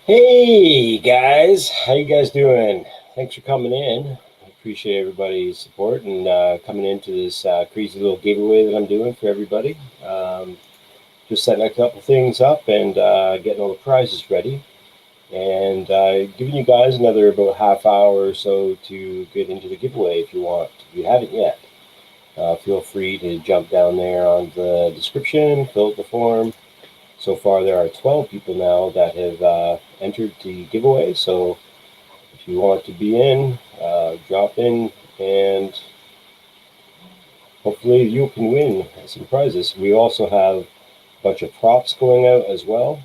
Hey guys, how you guys doing? Thanks for coming in. I appreciate everybody's support and coming into this crazy little giveaway that I'm doing for everybody. Just setting a couple things up and getting all the prizes ready, and giving you guys another about half hour or so to get into the giveaway if you want. If you haven't yet, feel free to jump down there on the description, fill out the form. So far, there are 12 people now that have entered the giveaway. So if you want to be in, drop in, and hopefully you can win some prizes. We also have bunch of props going out as well.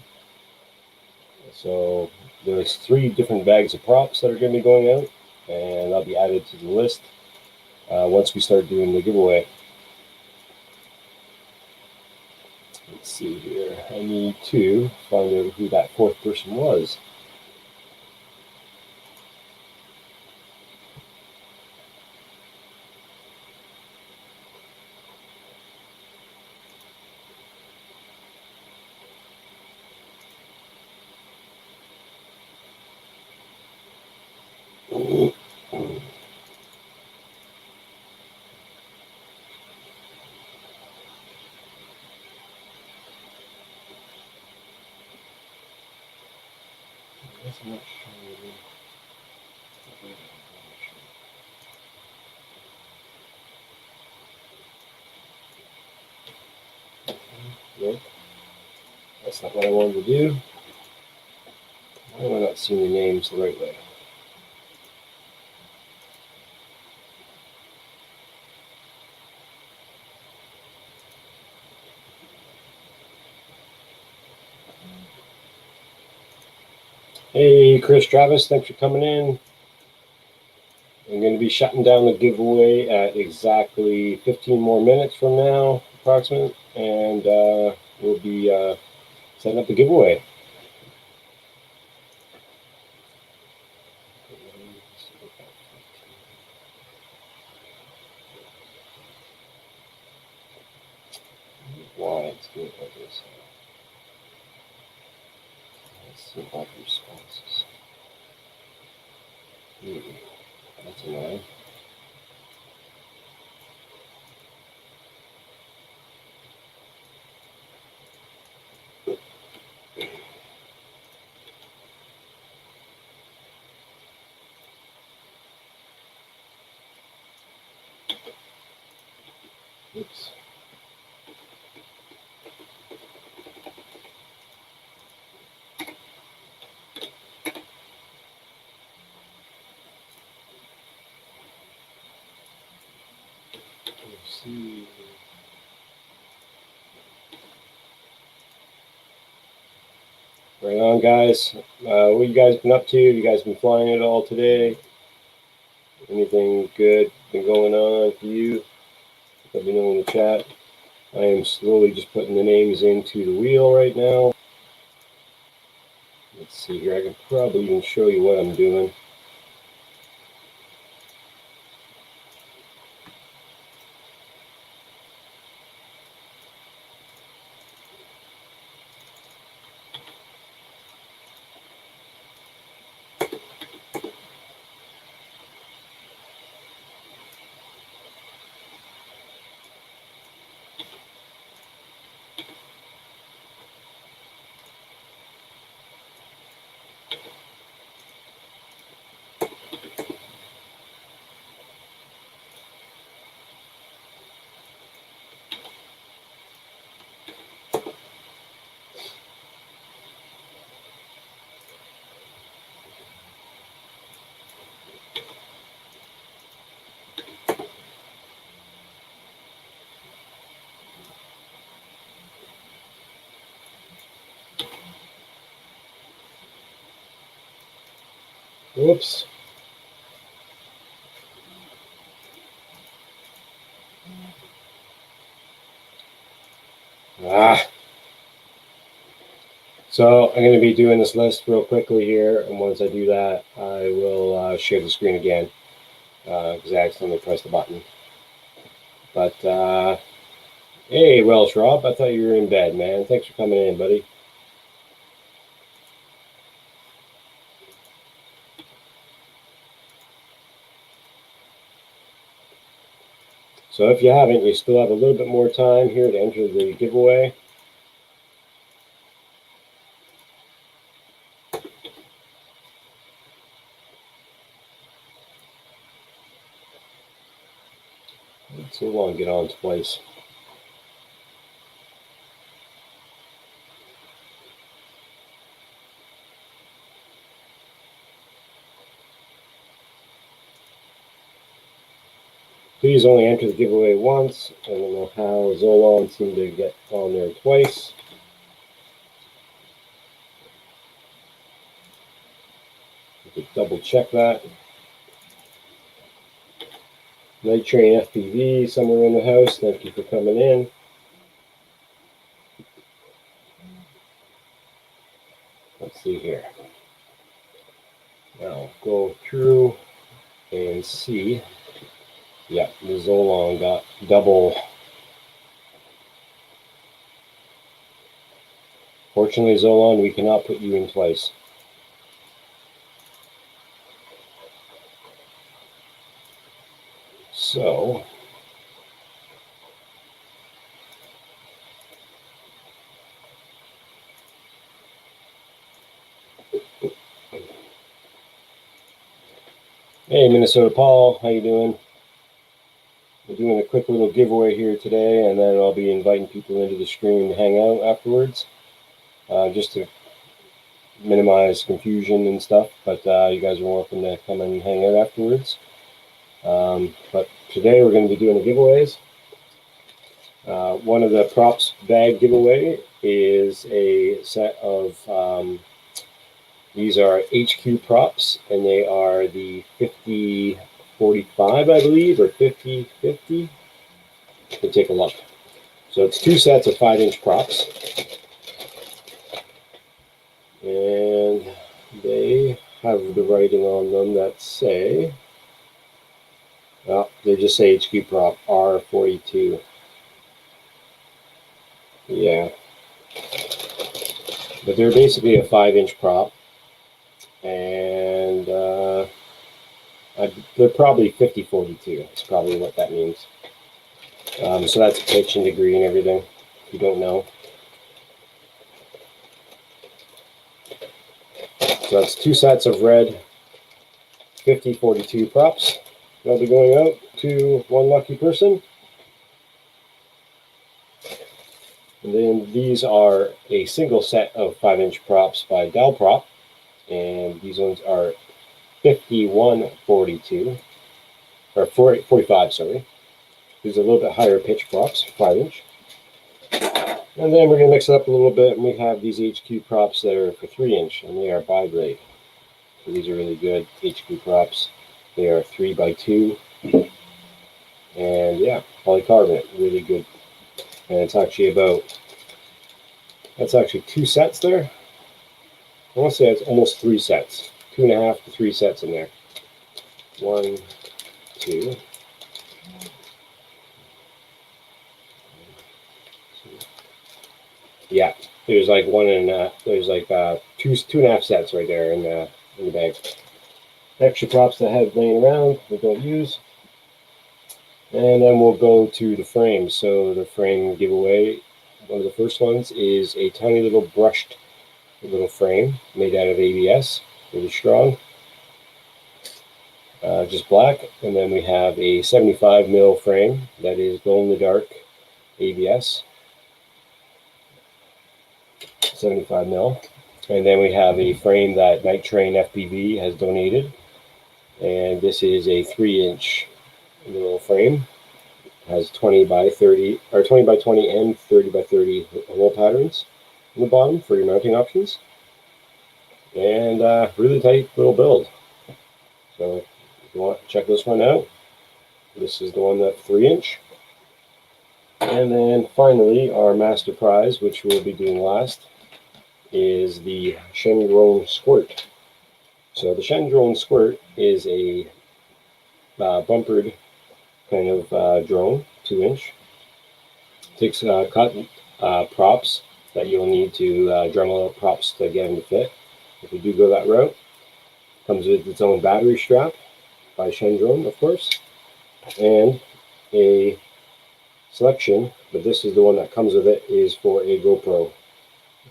So there's 3 different bags of props that are going to be going out, and that'll be added to the list once we start doing the giveaway. Let's see here. I need to find out who that 4th person was. I'm not sure. Nope. That's not what I wanted to do. Why am I not seeing the names the right way? Hey, Chris Travis, thanks for coming in. I'm going to be shutting down the giveaway at exactly 15 more minutes from now, approximately, and we'll be setting up the giveaway. Why it's doing like this? Let's see about the responses. That's annoying. Oops. Let's see. Right on, guys. What you guys been up to? You guys been flying it all today? Anything good been going on for you? Let me know in the chat. I am slowly just putting the names into the wheel right now. Let's see here. I can probably even show you what I'm doing. Whoops. So I'm going to be doing this list real quickly here, and once I do that, I will share the screen again because I accidentally pressed the button. But hey, Welsh Rob, I thought you were in bed, man. Thanks for coming in, buddy. So if you haven't, you still have a little bit more time here to enter the giveaway. It's so long to get on twice. Please only enter the giveaway once. I don't know how Zolon seemed to get on there twice. to double check that. Night Train FPV somewhere in the house. Thank you for coming in. Let's see here. Now go through and see. Yeah, the Zolong got double. Fortunately, Zolong, we cannot put you in twice. So, hey, Minnesota Paul, how you doing? We're doing a quick little giveaway here today, and then I'll be inviting people into the stream to hang out afterwards, just to minimize confusion and stuff. But you guys are welcome to come and hang out afterwards. But today we're going to be doing the giveaways. One of the props bag giveaway is a set of these are HQ props, and they are the 5045, I believe, or 5050. Let's take a look. So it's two sets of 5-inch props, and they have the writing on them that say, well, they just say HQ prop R42. Yeah, but they're basically a 5-inch prop, and they're probably 5042. That's probably what that means. So that's pitch and degree and everything, if you don't know. So that's two sets of red 5042 props. They'll be going out to one lucky person. And then these are a single set of 5-inch props by Dalprop, and these ones are 5142, or 45, sorry. These are a little bit higher pitch props, 5-inch. And then we're going to mix it up a little bit, and we have these HQ props that are for 3-inch, and they are bi-grade. So these are really good HQ props. They are 3x2, and yeah, polycarbonate, really good. And it's actually that's actually two sets there. I want to say it's almost 3 sets, 2.5 to 3 sets in there. 1, 2. Yeah, there's like there's like 2.5 sets right there in the bag. Extra props that I have laying around we don't use. And then we'll go to the frame. So the frame giveaway, one of the first ones is a tiny little brushed little frame made out of ABS, really strong, just black. And then we have a 75 mil frame that is glow in the dark ABS, 75 mil. And then we have a frame that Night Train FPV has donated, and this is a 3-inch little frame. It has 20 by 30 or 20 by 20 and 30 by 30 hole patterns in the bottom for your mounting options, and really tight little build. So if you want to check this one out, this is the one that's 3-inch. And then finally, our master prize, which we'll be doing last, is the Shendrone Squirt. So the Shendrone Squirt is a bumpered kind of drone, 2-inch. Takes cut props that you'll need to Dremel out props to get them to fit. If you do go that route, comes with its own battery strap by Shendrone, of course, and a selection, but this is the one that comes with it, is for a GoPro.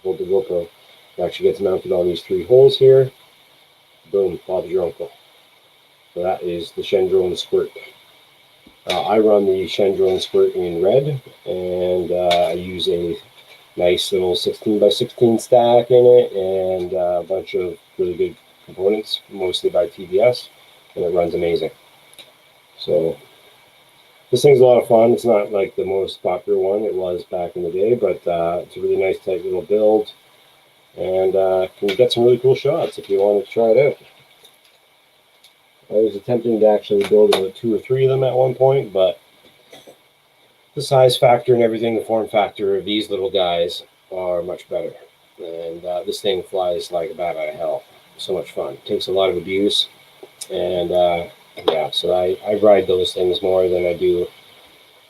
Hold the GoPro. It actually gets mounted on these 3 holes here. Boom, Bob's your uncle. So that is the Shendrone Squirt. I run the Shendrone Squirt in red, and I use a nice little 16 by 16 stack in it, and a bunch of really good components, mostly by TBS, and it runs amazing. So this thing's a lot of fun. It's not like the most popular one it was back in the day, but it's a really nice tight little build, and can get some really cool shots if you want to try it out. I was attempting to actually build about 2 or 3 of them at one point, but the size factor and everything, the form factor of these little guys are much better. And this thing flies like a bat out of hell. So much fun. It takes a lot of abuse. And yeah, so I ride those things more than I do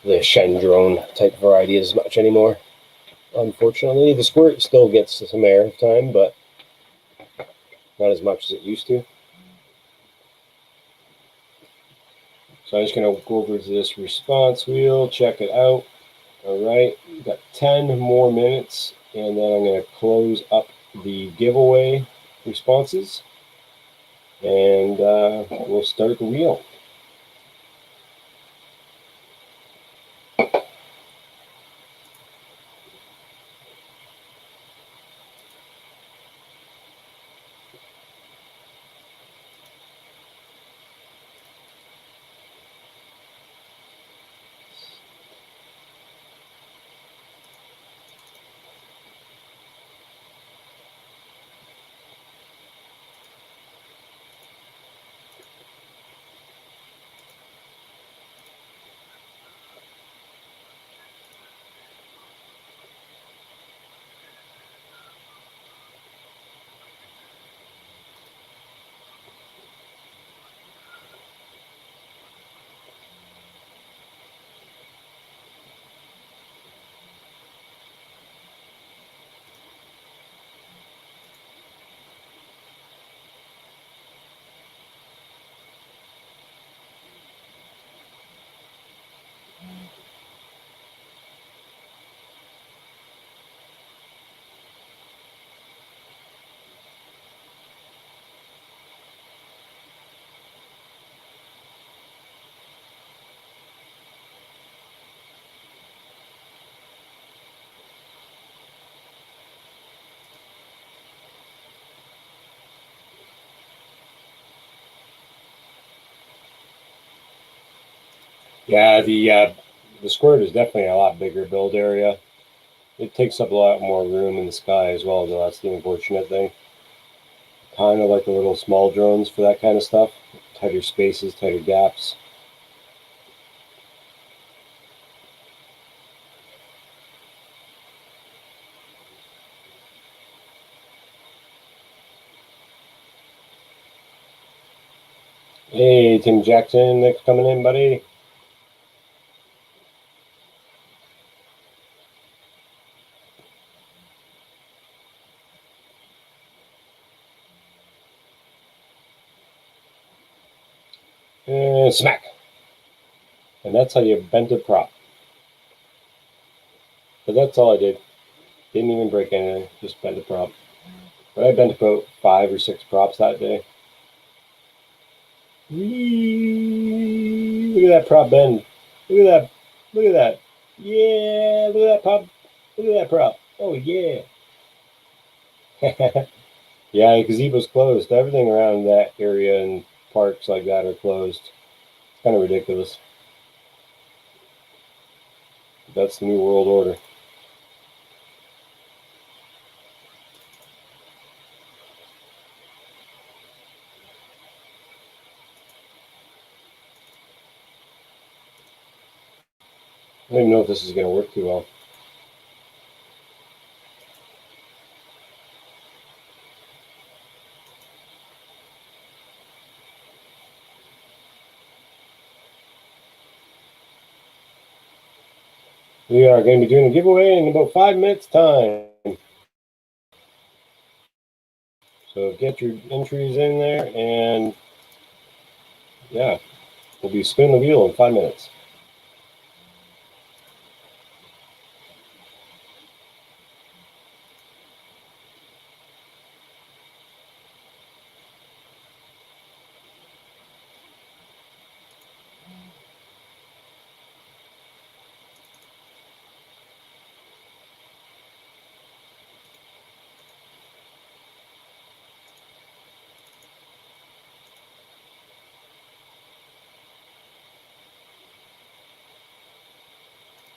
the Shen drone type variety as much anymore. Unfortunately, the Squirt still gets some air time, but not as much as it used to. So I'm just going to go over to this response wheel, check it out. All right, we've got 10 more minutes, and then I'm going to close up the giveaway responses, and we'll start the wheel. Yeah, the Squirt is definitely a lot bigger build area. It takes up a lot more room in the sky as well, though. That's the unfortunate thing. Kind of like the little small drones for that kind of stuff. Tighter spaces, tighter gaps. Hey, Tim Jackson, thanks for coming in, buddy. And smack. And that's how you bent a prop. But that's all I did. Didn't even break anything, just bent a prop. But I bent about 5 or 6 props that day. Whee! Look at that prop bend. Look at that. Look at that. Yeah, look at that prop. Look at that prop. Oh, yeah. Yeah, the gazebo's closed. Everything around that area and parks like that are closed. It's kind of ridiculous. That's the New World Order. I don't even know if this is going to work too well. We are going to be doing a giveaway in about 5 minutes time. So get your entries in there, and yeah, we'll be spinning the wheel in 5 minutes.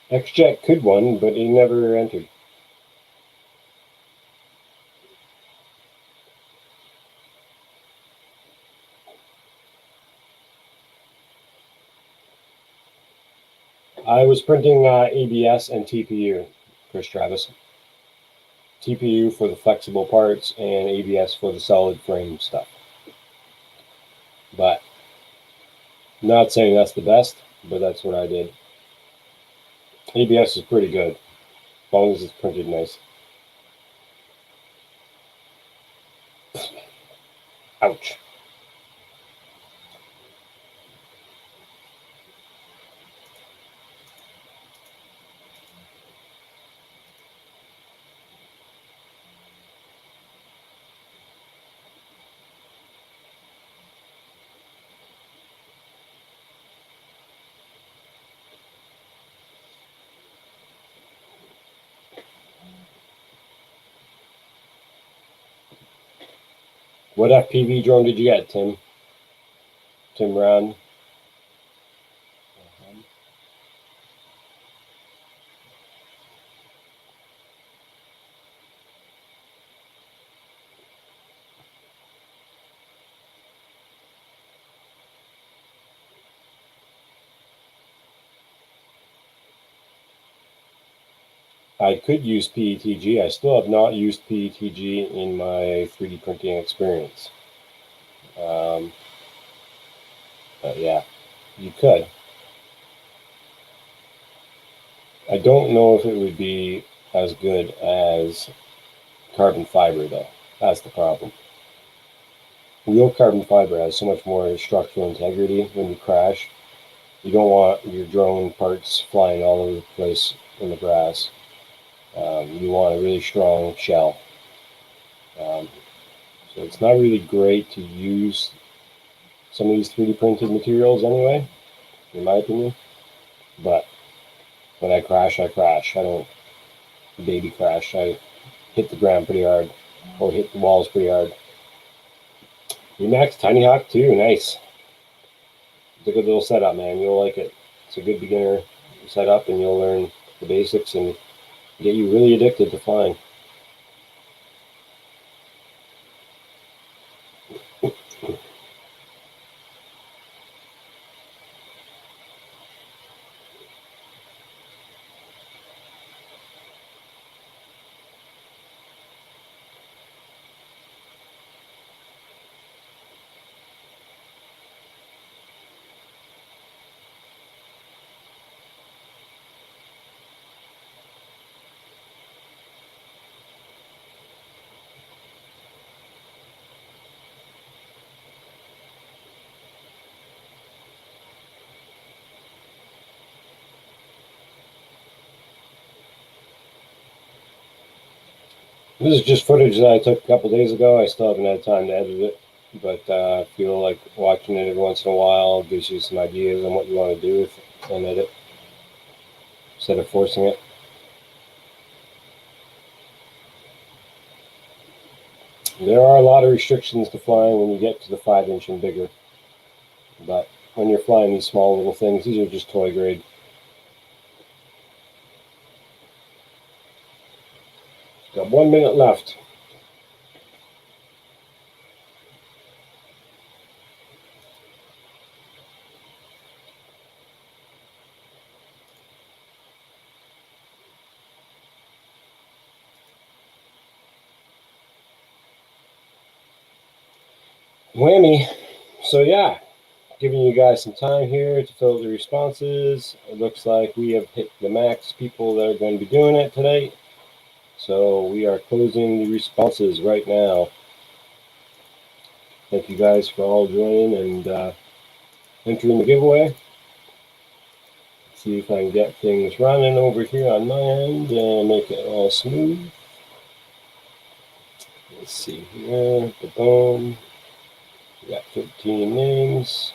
X-Jet could win, but he never entered. I was printing ABS and TPU, Chris Travis. TPU for the flexible parts and ABS for the solid frame stuff. But not saying that's the best, but that's what I did. ABS is pretty good, as long as it's printed nice. Ouch. What FPV drone did you get, Tim? Tim Brown? I could use PETG. I still have not used PETG in my 3D printing experience. But yeah, you could. I don't know if it would be as good as carbon fiber, though. That's the problem. Real carbon fiber has so much more structural integrity when you crash. You don't want your drone parts flying all over the place in the grass. You want a really strong shell. So it's not really great to use some of these 3D printed materials anyway, in my opinion. But when I crash, I crash. I don't baby crash. I hit the ground pretty hard or hit the walls pretty hard. Emax Tiny Hawk 2, nice. It's a good little setup, man. You'll like it. It's a good beginner setup, and you'll learn the basics and get you really addicted to flying. This is just footage that I took a couple days ago. I still haven't had time to edit it, but I feel like watching it every once in a while gives you some ideas on what you want to do with and edit instead of forcing it. There are a lot of restrictions to flying when you get to the 5-inch and bigger, but when you're flying these small little things, these are just toy grade. Got 1 minute left. Whammy. So yeah, giving you guys some time here to fill the responses. It looks like we have hit the max people that are going to be doing it today. So we are closing the responses right now. Thank you guys for all joining and entering the giveaway. Let's see if I can get things running over here on my end and make it all smooth. Let's see here. Boom. We got 13 names.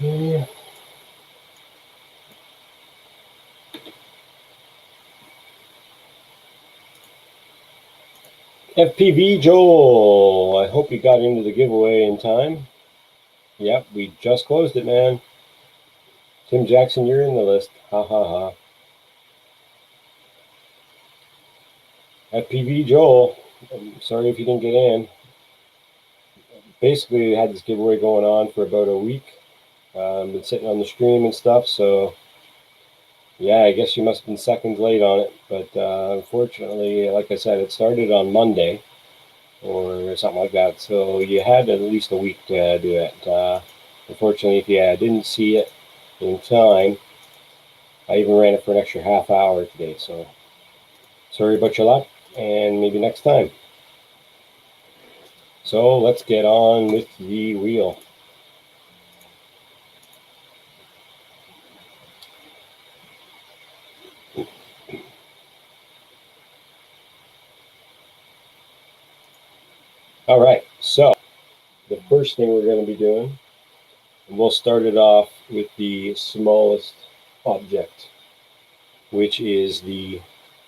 Okay. FPV Joel, I hope you got into the giveaway in time. Yep, we just closed it, man. Tim Jackson, you're in the list. Ha ha ha. FPV Joel, I'm sorry if you didn't get in. Basically, we had this giveaway going on for about a week. Been sitting on the stream and stuff, so yeah, I guess you must have been seconds late on it. But unfortunately, like I said, it started on Monday or something like that, so you had at least a week to do it. Unfortunately, if you didn't see it in time, I even ran it for an extra half hour today, so sorry about your luck, and maybe next time. So let's get on with the wheel. All right, so the first thing we're going to be doing, and we'll start it off with the smallest object, which is the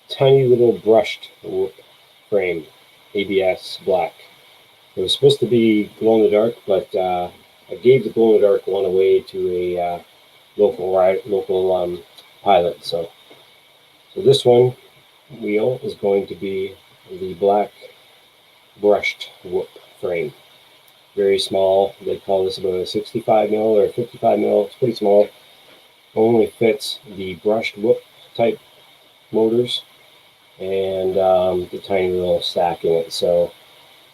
tiny little brushed frame, ABS black. It was supposed to be glow in the dark, but I gave the glow in the dark one away to a local pilot. So this one wheel is going to be the black brushed whoop frame. Very small. They call this about a 65 mil or 55 mil. It's pretty small. Only fits the brushed whoop type motors and the tiny little stack in it. So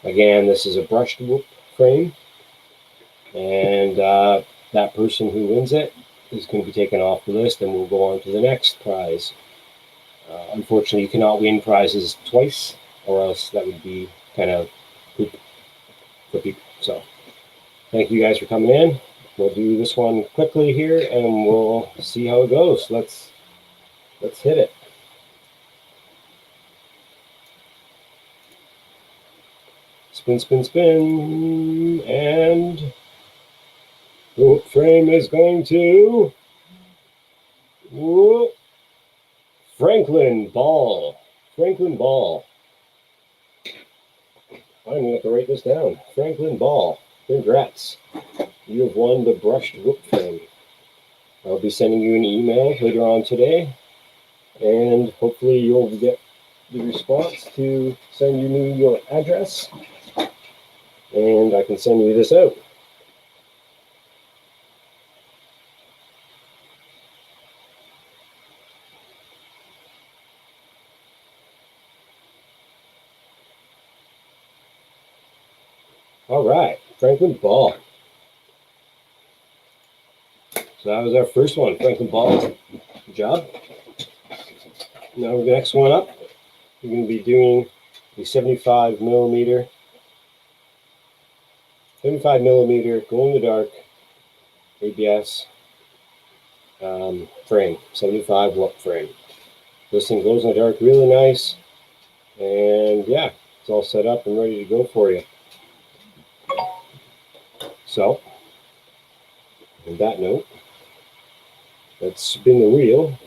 again, this is a brushed whoop frame, and that person who wins it is going to be taken off the list, and we'll go on to the next prize. Unfortunately, you cannot win prizes twice, or else that would be kind of poop for people. So thank you guys for coming in. We'll do this one quickly here, and we'll see how it goes. Let's hit it. Spin, spin, spin, and the whoop frame is going to whoop, Franklin Ball. Franklin Ball. I'm going to have to write this down. Franklin Ball. Congrats. You have won the brushed whoop frame. I'll be sending you an email later on today, and hopefully you'll get the response to send you your address, and I can send you this out. All right, Franklin Ball. So that was our first one, Franklin Ball. Good job. Now the next one up, we're going to be doing the 75 millimeter glow in the dark ABS frame, 75 watt frame. This thing glows in the dark really nice, and yeah, it's all set up and ready to go for you. So, on that note, let's spin the wheel.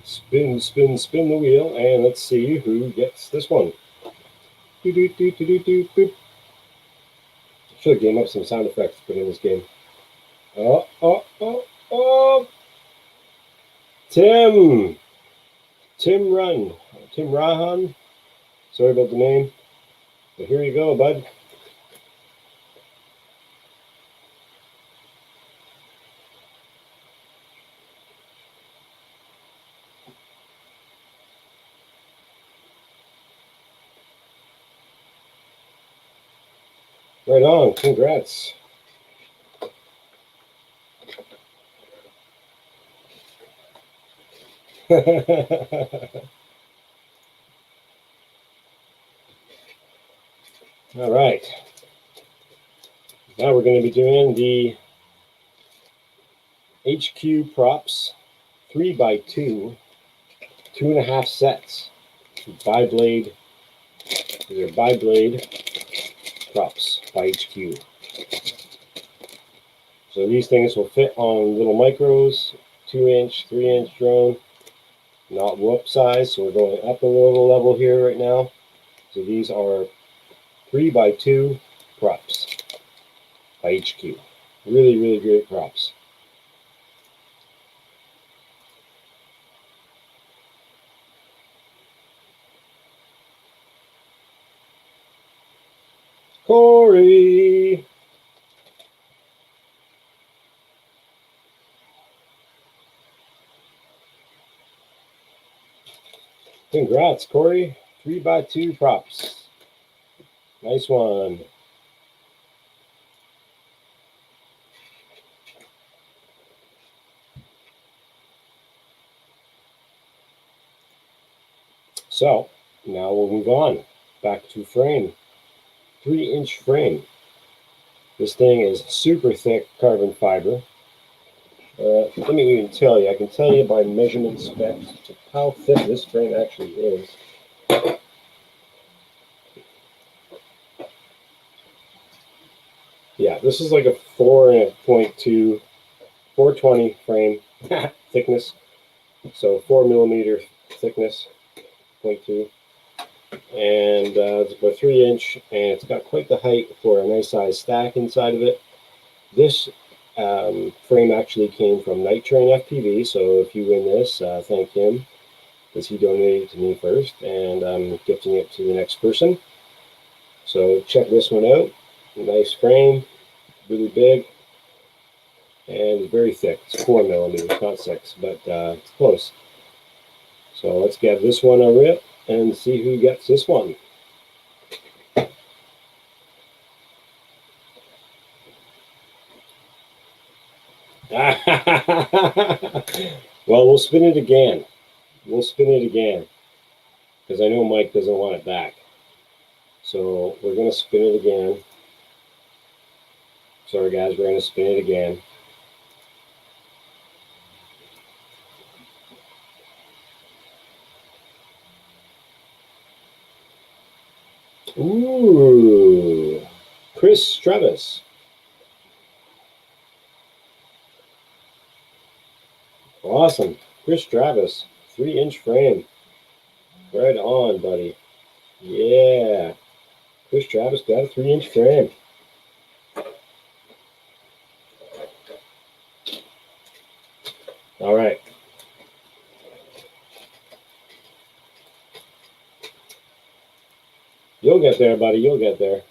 Spin, spin, spin the wheel, and let's see who gets this one. Do, do, do, do, do, do, do. Should have game up some sound effects to put in this game. Oh, oh, oh, oh. Tim Rahan. Sorry about the name, but here you go, bud. Right on, congrats. All right. Now we're going to be doing the HQ Props 3x2, 2.5 sets. Bi-blade. These are bi-blade props by HQ. So these things will fit on little micros, 2-inch, 3-inch drone, not whoop size. So we're going up a little level here right now. So these are 3x2 props by HQ. Really, really great props. Corey. Congrats, Corey. 3x2 props. Nice one. So now we'll move on back to frame. 3-inch frame. This thing is super thick carbon fiber. Let me even tell you, I can tell you by measurement specs how thick this frame actually is. Yeah, this is like a 4.2, 420 frame thickness. So 4 millimeter thickness, 0.2. And it's about 3-inch, and it's got quite the height for a nice size stack inside of it. This frame actually came from Night Train FPV, so if you win this, thank him, because he donated it to me first, and I'm gifting it to the next person. So check this one out. Nice frame, really big, and very thick. It's 4 millimeters, not 6, but it's close. So let's give this one a rip and see who gets this one. Well, we'll spin it again. We'll spin it again, because I know Mike doesn't want it back. So we're going to spin it again. Sorry, guys, we're going to spin it again. Ooh, Chris Travis. Awesome. Chris Travis, 3-inch frame. Right on, buddy. Yeah. Chris Travis got a 3-inch frame. All right. You'll get there, buddy. You'll get there.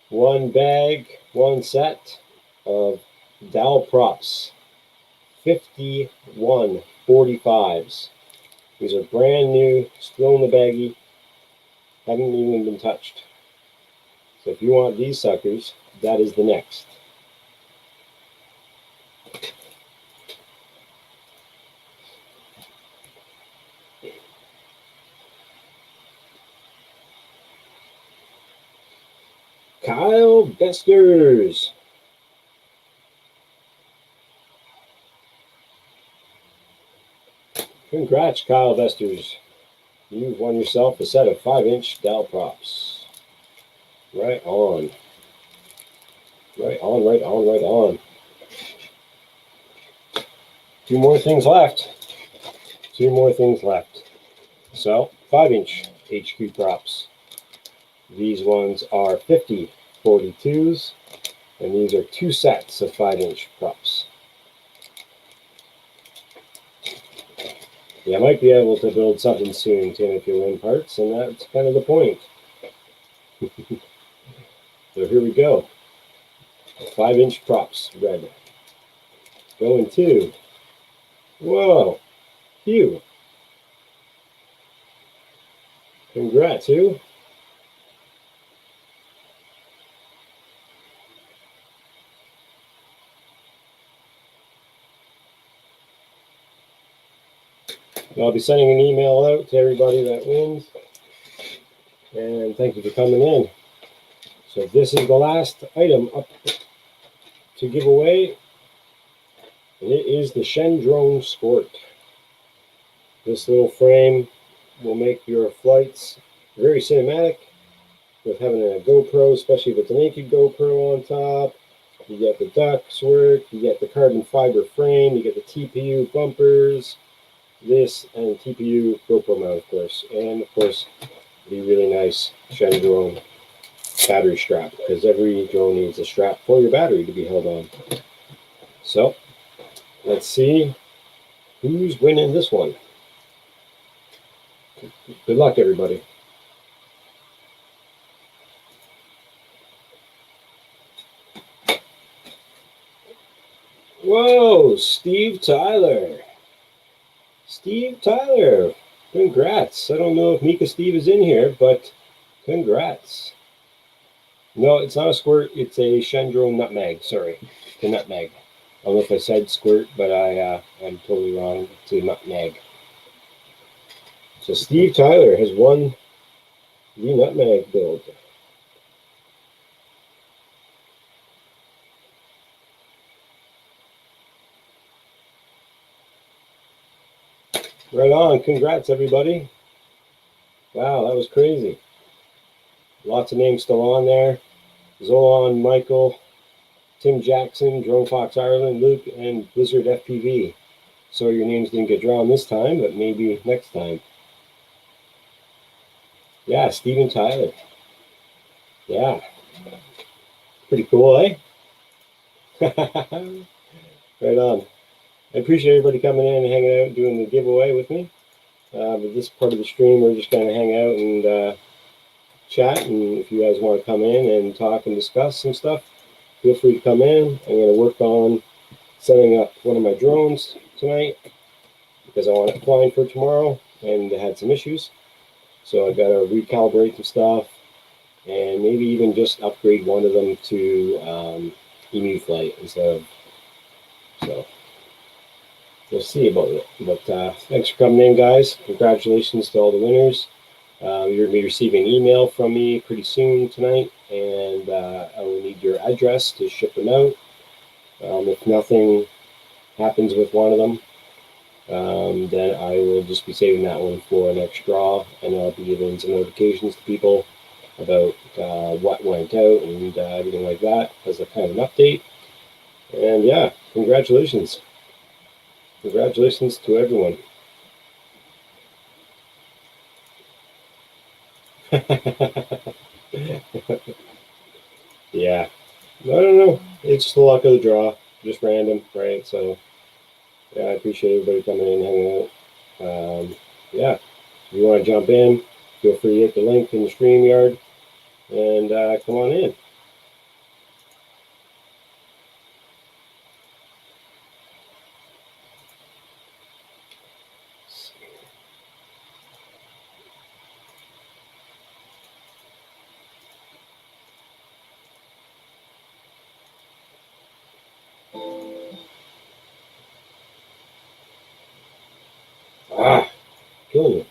One bag, one set of Dow props. 51 45s. These are brand new, still in the baggie, haven't even been touched. So if you want these suckers, that is the next. Kyle Besters. Congrats, Kyle Besters. You've won yourself a set of 5-inch Dow props. Right on. Right on, right on, right on. 2 more things left. 2 more things left. So, 5-inch HQ props. These ones are 50 42s, and these are 2 sets of 5-inch props. You might be able to build something soon, Tim, if you win parts, and that's kind of the point. So here we go. 5-inch props, red. Going to, whoa, Hugh. Congrats, Hugh. I'll be sending an email out to everybody that wins. And thank you for coming in. So this is the last item up to give away. And it is the Shendrone Sport. This little frame will make your flights very cinematic with having a GoPro, especially if it's a naked GoPro on top. You get the ducts work, you get the carbon fiber frame, you get the TPU bumpers. this, and TPU GoPro mount, of course, and of course the really nice Shen drone battery strap, because every drone needs a strap for your battery to be held on. So let's see who's winning this one. Good luck, everybody. Whoa, Steve Tyler. Steve Tyler, congrats. I don't know if Mika Steve is in here, but congrats. No, it's not a squirt. It's a Shendro nutmeg. Sorry, the nutmeg. I don't know if I said squirt, but I'm totally wrong. It's a nutmeg. So Steve Tyler has won the nutmeg build. Right on. Congrats, everybody. Wow, that was crazy. Lots of names still on there. Zolan, Michael, Tim Jackson, Drone Fox Ireland, Luke, and Blizzard FPV. So your names didn't get drawn this time, but maybe next time. Yeah, Steven Tyler. Yeah. Pretty cool, eh? Right on. I appreciate everybody coming in and hanging out and doing the giveaway with me. But this part of the stream, we're just going to hang out and chat. And if you guys want to come in and talk and discuss some stuff, feel free to come in. I'm going to work on setting up one of my drones tonight because I want it flying for tomorrow and had some issues. So I got to recalibrate some stuff and maybe even just upgrade one of them to Emu Flight instead of. So we'll see about it. But thanks for coming in, guys. Congratulations to all the winners. You're going to be receiving an email from me pretty soon tonight, and I will need your address to ship them out. If nothing happens with one of them, then I will just be saving that one for an extra draw, and I'll be giving some notifications to people about what went out and everything like that as a kind of an update. And yeah, congratulations. Congratulations to everyone. Yeah. I don't know. It's just the luck of the draw. Just random, right? So yeah, I appreciate everybody coming in and hanging out. Yeah. If you want to jump in, feel free to hit the link in the StreamYard and come on in. Ah, killing me.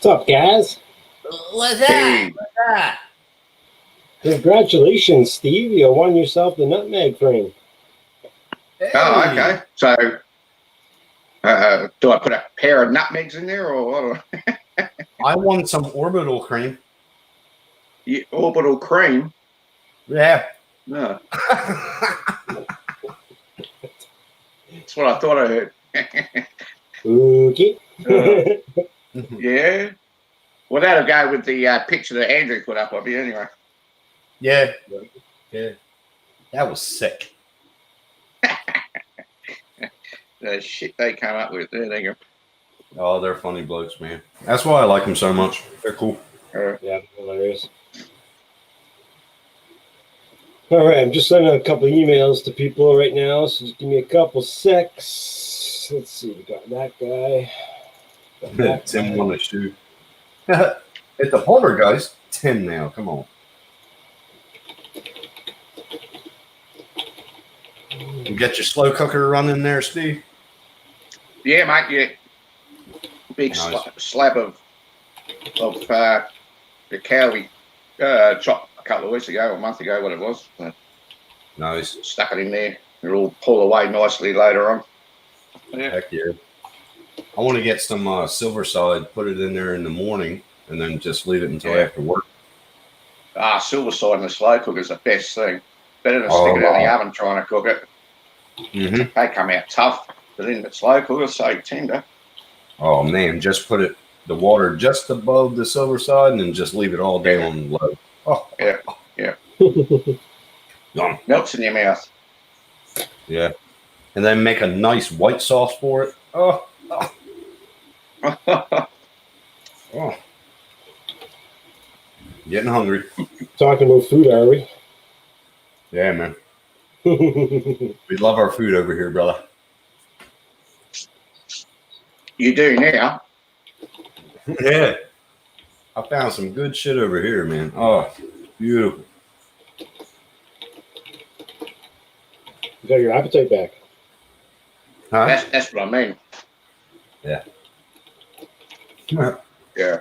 What's up, guys? What's that? Hey. What's that? Congratulations, Steve. You won yourself the nutmeg frame. Hey. Oh, okay. So, do I put a pair of nutmegs in there, or what? I won some orbital cream. Yeah, orbital cream? Yeah. No, that's what I thought I heard. Okay. Yeah. Well, that'll go with the picture that Andrew put up of you, anyway. Yeah. Yeah. That was sick. The shit they come up with. There they go. Oh, they're funny blokes, man. That's why I like them so much. They're cool. Yeah, hilarious. All right, I'm just sending a couple emails to people right now, so just give me a couple secs. Let's see, we got that guy. Got that Tim guy. won the shoe. It's the poltergeist. Tim now. Come on. You get your slow cooker running there, Steve? Yeah, mate. Yeah. Big Nice. slab of the cow we chopped a couple of weeks ago, or a month ago, what it was. Nice. Stuck it in there. It'll all pull away nicely later on. Yeah. Heck yeah. I want to get some silver side, put it in there in the morning, and then just leave it until after work. Silver side in the slow cooker is the best thing. Better than sticking it in the oven trying to cook it. Mm-hmm. They come out tough, but in the slow cooker, so tender. Oh, man. Just put the water just above the silver side and then just leave it all day on low. Oh. Yeah. Yum. Melts in your mouth. Yeah. And then make a nice white sauce for it. Oh, oh. Getting hungry. Talking about food, are we? Yeah, man. We love our food over here, brother. You do now. Yeah. I found some good shit over here, man. Oh, beautiful. You got your appetite back. Huh? That's what I mean. Yeah. Yeah.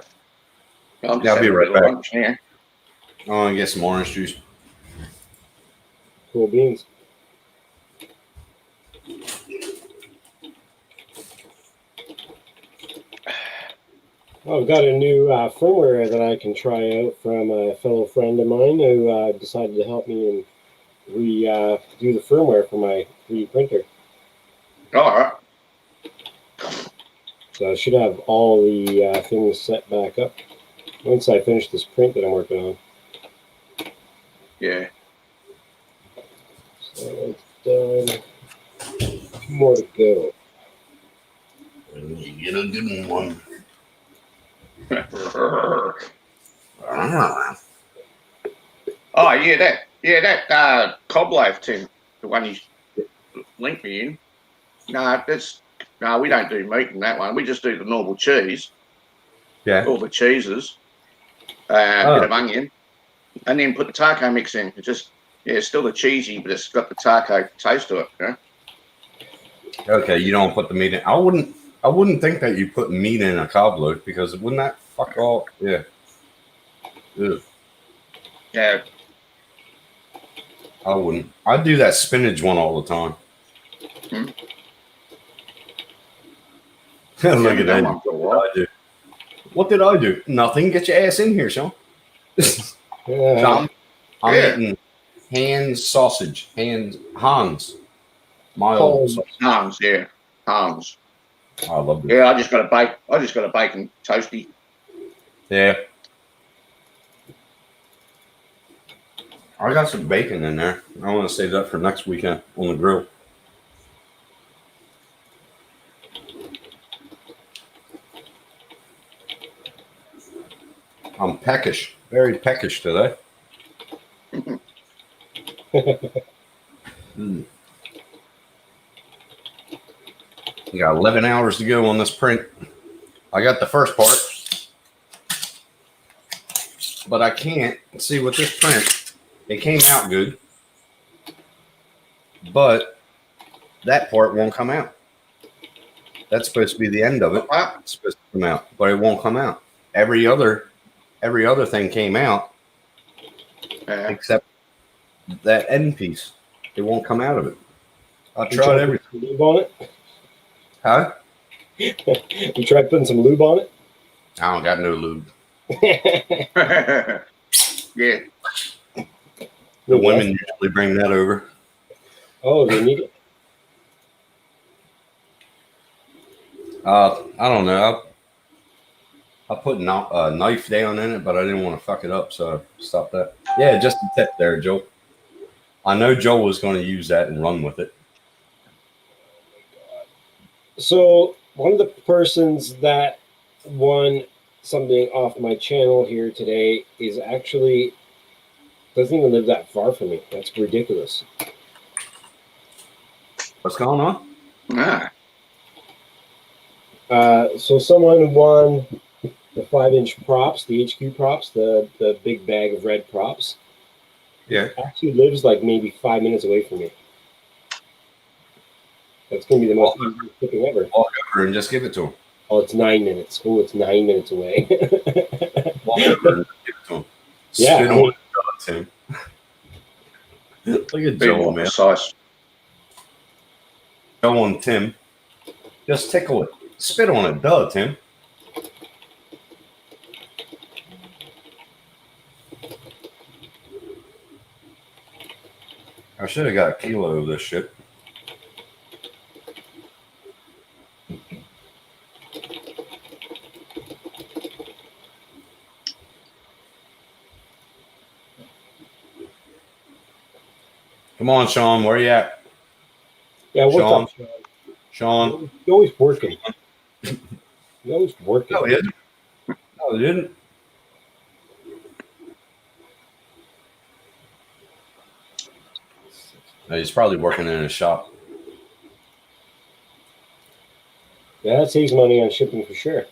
I'm just Yeah, I'll be having a right bit of back. lunch now. I want to get some orange juice. Cool beans. Well, I've got a new firmware that I can try out from a fellow friend of mine who decided to help me and do the firmware for my 3D printer. All right. So I should have all the things set back up once I finish this print that I'm working on. Yeah. So it's done. 2 more to go. You get a good one. Oh yeah, that cob loaf, Tim, the one you linked me in. No, we don't do meat in that one. We just do the normal cheese, Yeah. all the cheeses, a bit of onion, and then put the taco mix in. It's just it's still the cheesy, but it's got the taco taste to it. You know? Okay, you don't put the meat in. I wouldn't think that you put meat in a cob loaf because wouldn't that fuck all? Yeah. Ugh, Yeah. I wouldn't. I do that spinach one all the time. Hmm. Look Yeah, at that. one for a What while. did I do? What did I do? Nothing. Get your ass in here, Sean. Yeah. I'm Yeah. eating Hans sausage. Hans. Mild Hans. sausage. Hans, yeah. Hans. I love it. Yeah, I just got a bacon toasty. Yeah. I got some bacon in there. I want to save that for next weekend on the grill. I'm peckish, very peckish today. Mm. You got 11 hours to go on this print. I got the first part, but I can't see with this print. It came out good, but that part won't come out. That's supposed to be the end of it. It's supposed to come out, but it won't come out. Every other thing came out except that end piece. It won't come out of it. I tried everything. Lube on it? Huh? You tried putting some lube on it? I don't got no lube. Yeah. The women usually bring that over. Oh, they need it? I don't know. I put a knife down in it, but I didn't want to fuck it up, so I stopped that. Yeah, just a tip there, Joe. I know Joe was going to use that and run with it. So one of the persons that won something off my channel here today is actually doesn't even live that far from me. That's ridiculous. What's going on? Ah. So someone won the 5-inch props, the HQ props, the big bag of red props. Yeah. Actually lives like maybe 5 minutes away from me. That's gonna be the most easiest shipping ever. Walk over and just give it to him. Oh, it's 9 minutes. Oh, it's 9 minutes away. Walk over and give it to him. Yeah, Spit I on mean- it, Tim. Look at Be Joe, more man. precise. Joe and Tim. Just tickle it. Spit on it, duh, Tim. I should have got a kilo of this shit. Come on, Sean. Where you at? Yeah, what's Sean. up, Sean? Sean. You're always working. You're always working. No, he didn't. No, he didn't. No, he's probably working in a shop. Yeah, that saves money on shipping for sure.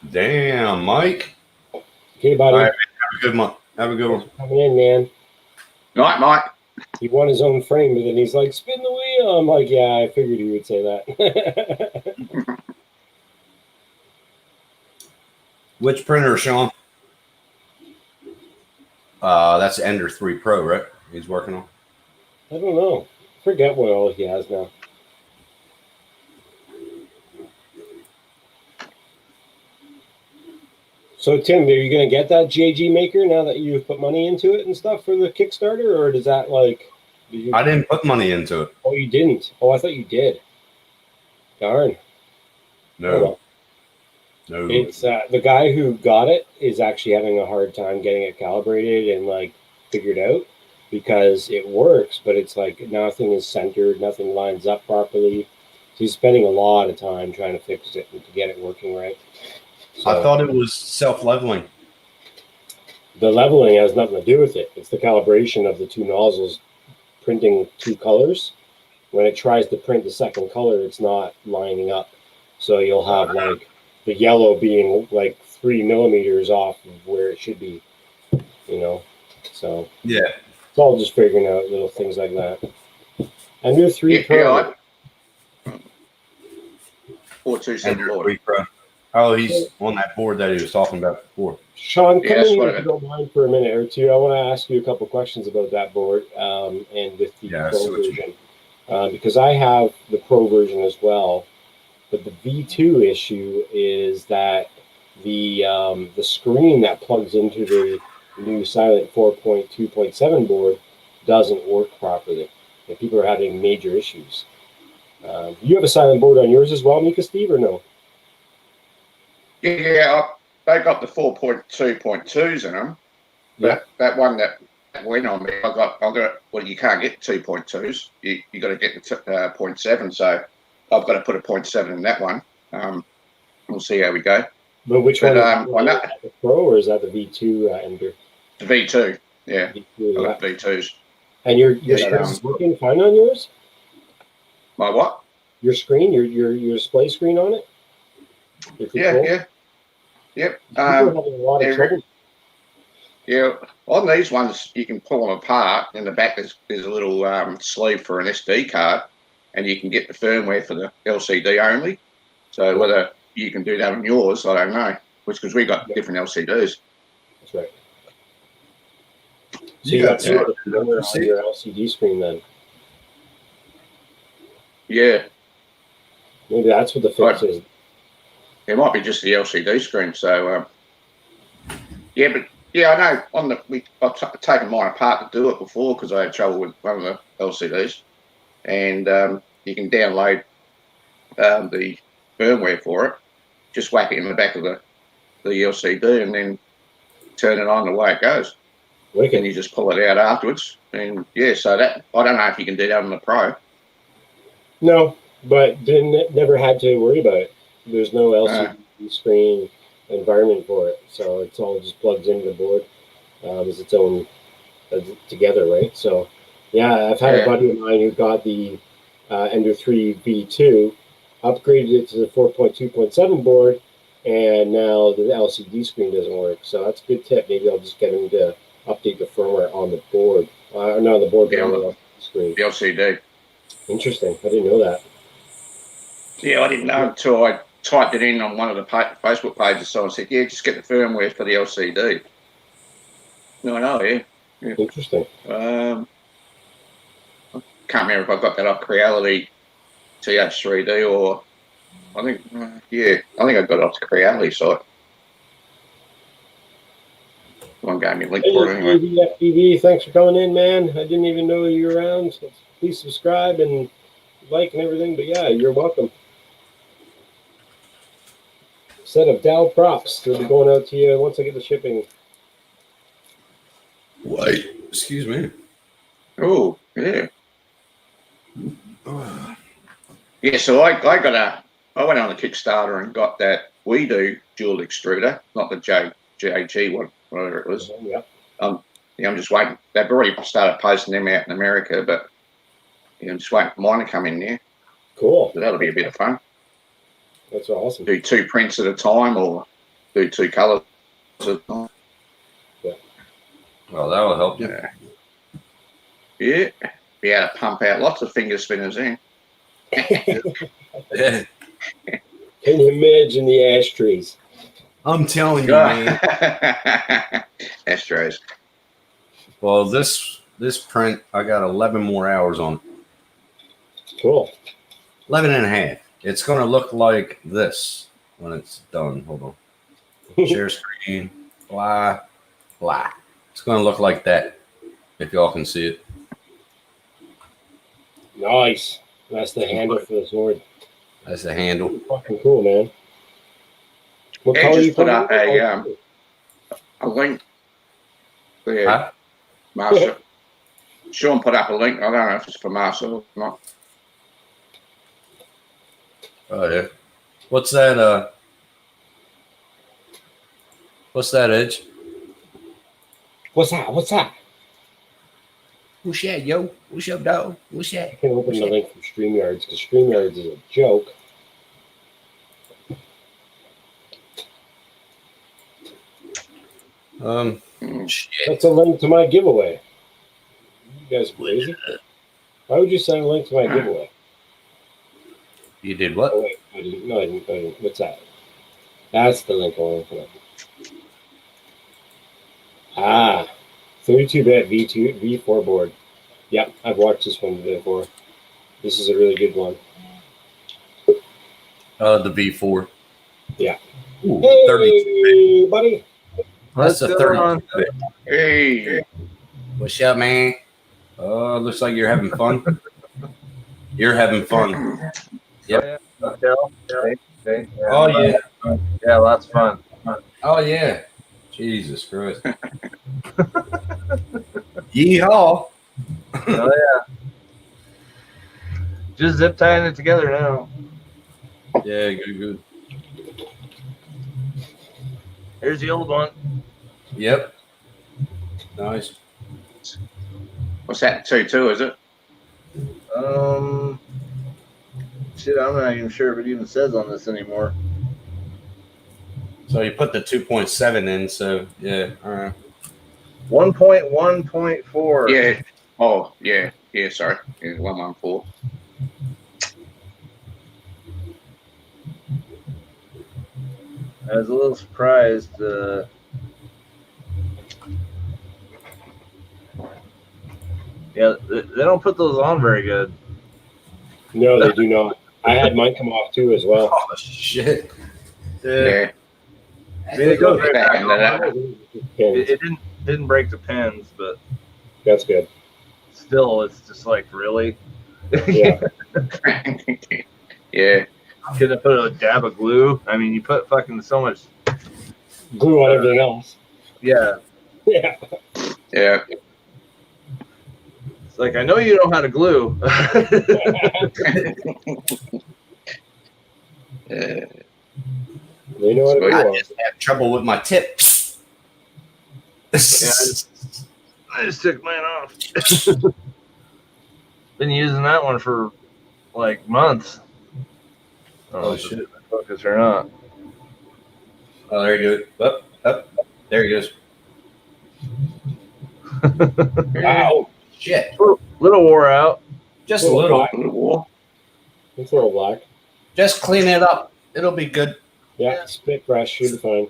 Damn, Mike. Okay, buddy. All right, have a good month. Have a good one. Coming in, man. Night, Mike. He won his own frame, but then he's like, spin the wheel. I'm like, yeah, I figured he would say that. Which printer, Sean? That's Ender 3 Pro, right? He's working on. I don't know. Forget what all he has now. So, Tim, are you going to get that JG maker now that you've put money into it and stuff for the Kickstarter? Or does that, like... I didn't put money into it. Oh, you didn't? Oh, I thought you did. Darn. No. Oh, well. No. It's the guy who got it is actually having a hard time getting it calibrated and, like, figured out because it works, but it's like nothing is centered, nothing lines up properly. So he's spending a lot of time trying to fix it and to get it working right. So, I thought it was self-leveling. the leveling has nothing to do with it. It's the calibration of the two nozzles printing two colors. When it tries to print the second color, it's not lining up. So you'll have like the yellow being like 3 millimeters off of where it should be, you know. So Yeah. it's all just figuring out little things like that. Ender 3 Yeah, Pro. yeah, 427 Ender board. 3 Pro. Oh, he's on that board that he was talking about before. Sean, come Yes, in if whatever. you don't mind for a minute or two. I want to ask you a couple questions about that board and with the Yeah, I see Pro what you version. Because I have the Pro version as well. But the V2 issue is that the screen that plugs into the new Silent 4.2.7 board doesn't work properly. And people are having major issues. You have a Silent board on yours as well, Mika Steve, or no? Yeah, they got the 4.2.2s in them. Yeah. That one that went on me, I got. Well, you can't get 2.2s. You got to get the 0.7. So I've got to put a 0.7 in that one. We'll see how we go. But which But, one? I Is know- that the Pro or is that the V2 Ender? The V2, yeah, V2, I yeah. got V2s. And your Yeah, screen is working fine on yours? My what? Your screen, your display screen on it? Your control? Yep. People are having a lot of they're- trouble. Yeah, on these ones you can pull them apart. In the back, there's a little sleeve for an SD card, and you can get the firmware for the LCD only. So whether you can do that on yours, I don't know. Because we got different LCDs. That's right. So You you got got two the firmware on your LCD screen then. Yeah, Maybe that's what the fix is. it might be just the LCD screen. So yeah, but yeah, I know. I've taken mine apart to do it before because I had trouble with one of the LCDs, and you can download the firmware for it. Just whack it in the back of the LCD and then turn it on the way it goes. And Wicked. you just pull it out afterwards. And yeah, so that I don't know if you can do that on the Pro. No, but never had to worry about it. There's no LCD screen environment for it, so it's all just plugs into the board as its own together, right? So yeah, I've had a buddy of mine who got the Ender 3 V2, upgraded it to the 4.2.7 board, and now the LCD screen doesn't work. So that's a good tip. Maybe I'll just get him to update the firmware on the board. Not on the board, but on the screen. The LCD. Interesting. I didn't know that. Yeah, I didn't know until I typed it in on one of the Facebook pages. Someone said, "Yeah, just get the firmware for the LCD." No, I know. Yeah. Interesting. I can't remember if I got that off Creality TH3D or I think I got it off the Creality site. One gave me a link for it anyway. FPV, thanks for coming in, man. I didn't even know you were around. So please subscribe and like and everything. But yeah, you're welcome. Set of Dow props. They'll be going out to you once I get the shipping Wait, excuse me. Oh, yeah. Yeah, so I went on a Kickstarter and got that We Do dual extruder, not the JG one, whatever it was. Yep. Yeah, I'm just waiting. They've already started posting them out in America, but yeah, I'm just waiting for mine to come in there. Cool. So that'll be a bit of fun. That's awesome. Do 2 prints at a time, or do 2 colours at a time. Well, that will help you. Yeah. Be able to pump out lots of finger spinners in. Yeah. Can you imagine the ashtrays? I'm telling you, man. Astros. Well, this print, I got 11 more hours on. Cool. 11 and a half. It's going to look like this when it's done. Hold on. Share screen. Blah, blah. It's going to look like that, if y'all can see it. Nice. That's the handle for the sword. That's the handle. Fucking cool, man. What And color just you put putting up in? a link there, Huh? Marshall. Sean put up a link. I don't know if it's for Marshall or not. Oh, yeah. What's that? What's that, Edge? What's that? What's that? What's that, yo? What's up, dog? What's I that? can open the link from StreamYards because StreamYards is a joke. Shit. That's a link to my giveaway. You guys crazy? Why would you send a link to my giveaway? You did what? Oh, wait. I didn't. No, I didn't. What's that? That's the link I want to put up. Ah, 32-bit V4 board. Yep, I've watched this one before. This is a really good one. The V4. Yeah. Ooh, Hey, 32. buddy. That's a 32. Hey, What's up, man? Looks like you're having fun. You're having fun. Yep. Okay. Oh, yeah. Yeah, lots of fun. Oh, yeah. Jesus Christ. Yeehaw. Oh, yeah. Just zip tying it together now. Yeah, good. Here's the old one. Yep. Nice. what's that? 2-2, is it? Shit, I'm not even sure if it even says on this anymore. So you put the 2.7 in, so yeah, all right. 1.1.4. Yeah. Oh, yeah. Yeah, sorry. Yeah, 114. I was a little surprised. Yeah, they don't put those on very good. No, they do not. I had mine come off too as well. Oh shit. Yeah. I mean, it goes right Back back into that. on. It didn't break the pins, but That's good. still, it's just like, really? Yeah. Yeah. Could have put a dab of glue. I mean, you put fucking so much. Glue on everything else. Yeah. Yeah. Yeah. It's like, I know you know how to glue. Yeah. They know what to I do. just have trouble with my tips. I just took mine off. Been using that one for like months. Oh, if shit. it's focus or not. Oh, there you go. Up. There he goes. Wow. Shit. Little wore out. Just a little. It's a little black. Just clean it up. It'll be good. Yeah, spit brush should be fine.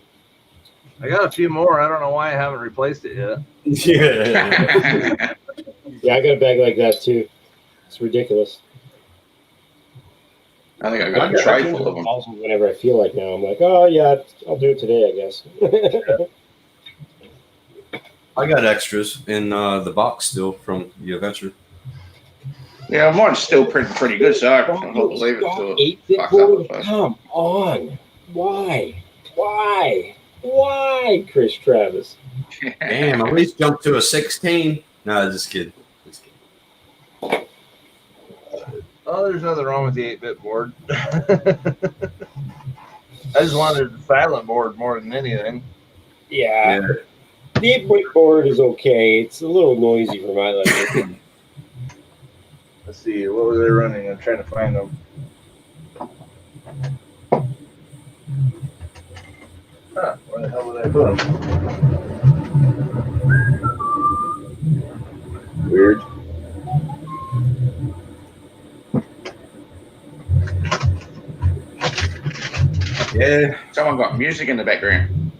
I got a few more. I don't know why I haven't replaced it yet. Yeah. Yeah, I got a bag like that too. It's ridiculous. I think I got a tray full of them. Whenever I feel like now, I'm like, oh yeah, I'll do it today, I guess. I got extras in the box still from the adventure. Yeah, mine's still pretty good, so I can leave it to it. 8-bit Fucks board. up. Come on. Why? Why, Chris Travis? Damn, at least jump to a 16. No, just kidding. Just kidding. Oh, there's nothing wrong with the 8-bit board. I just wanted the silent board more than anything. Yeah, Yeah. the 8-bit board is okay. It's a little noisy for my liking. Let's see, what were they running? I'm trying to find them. Huh, where the hell would I put them? Weird. Yeah. Someone got music in the background.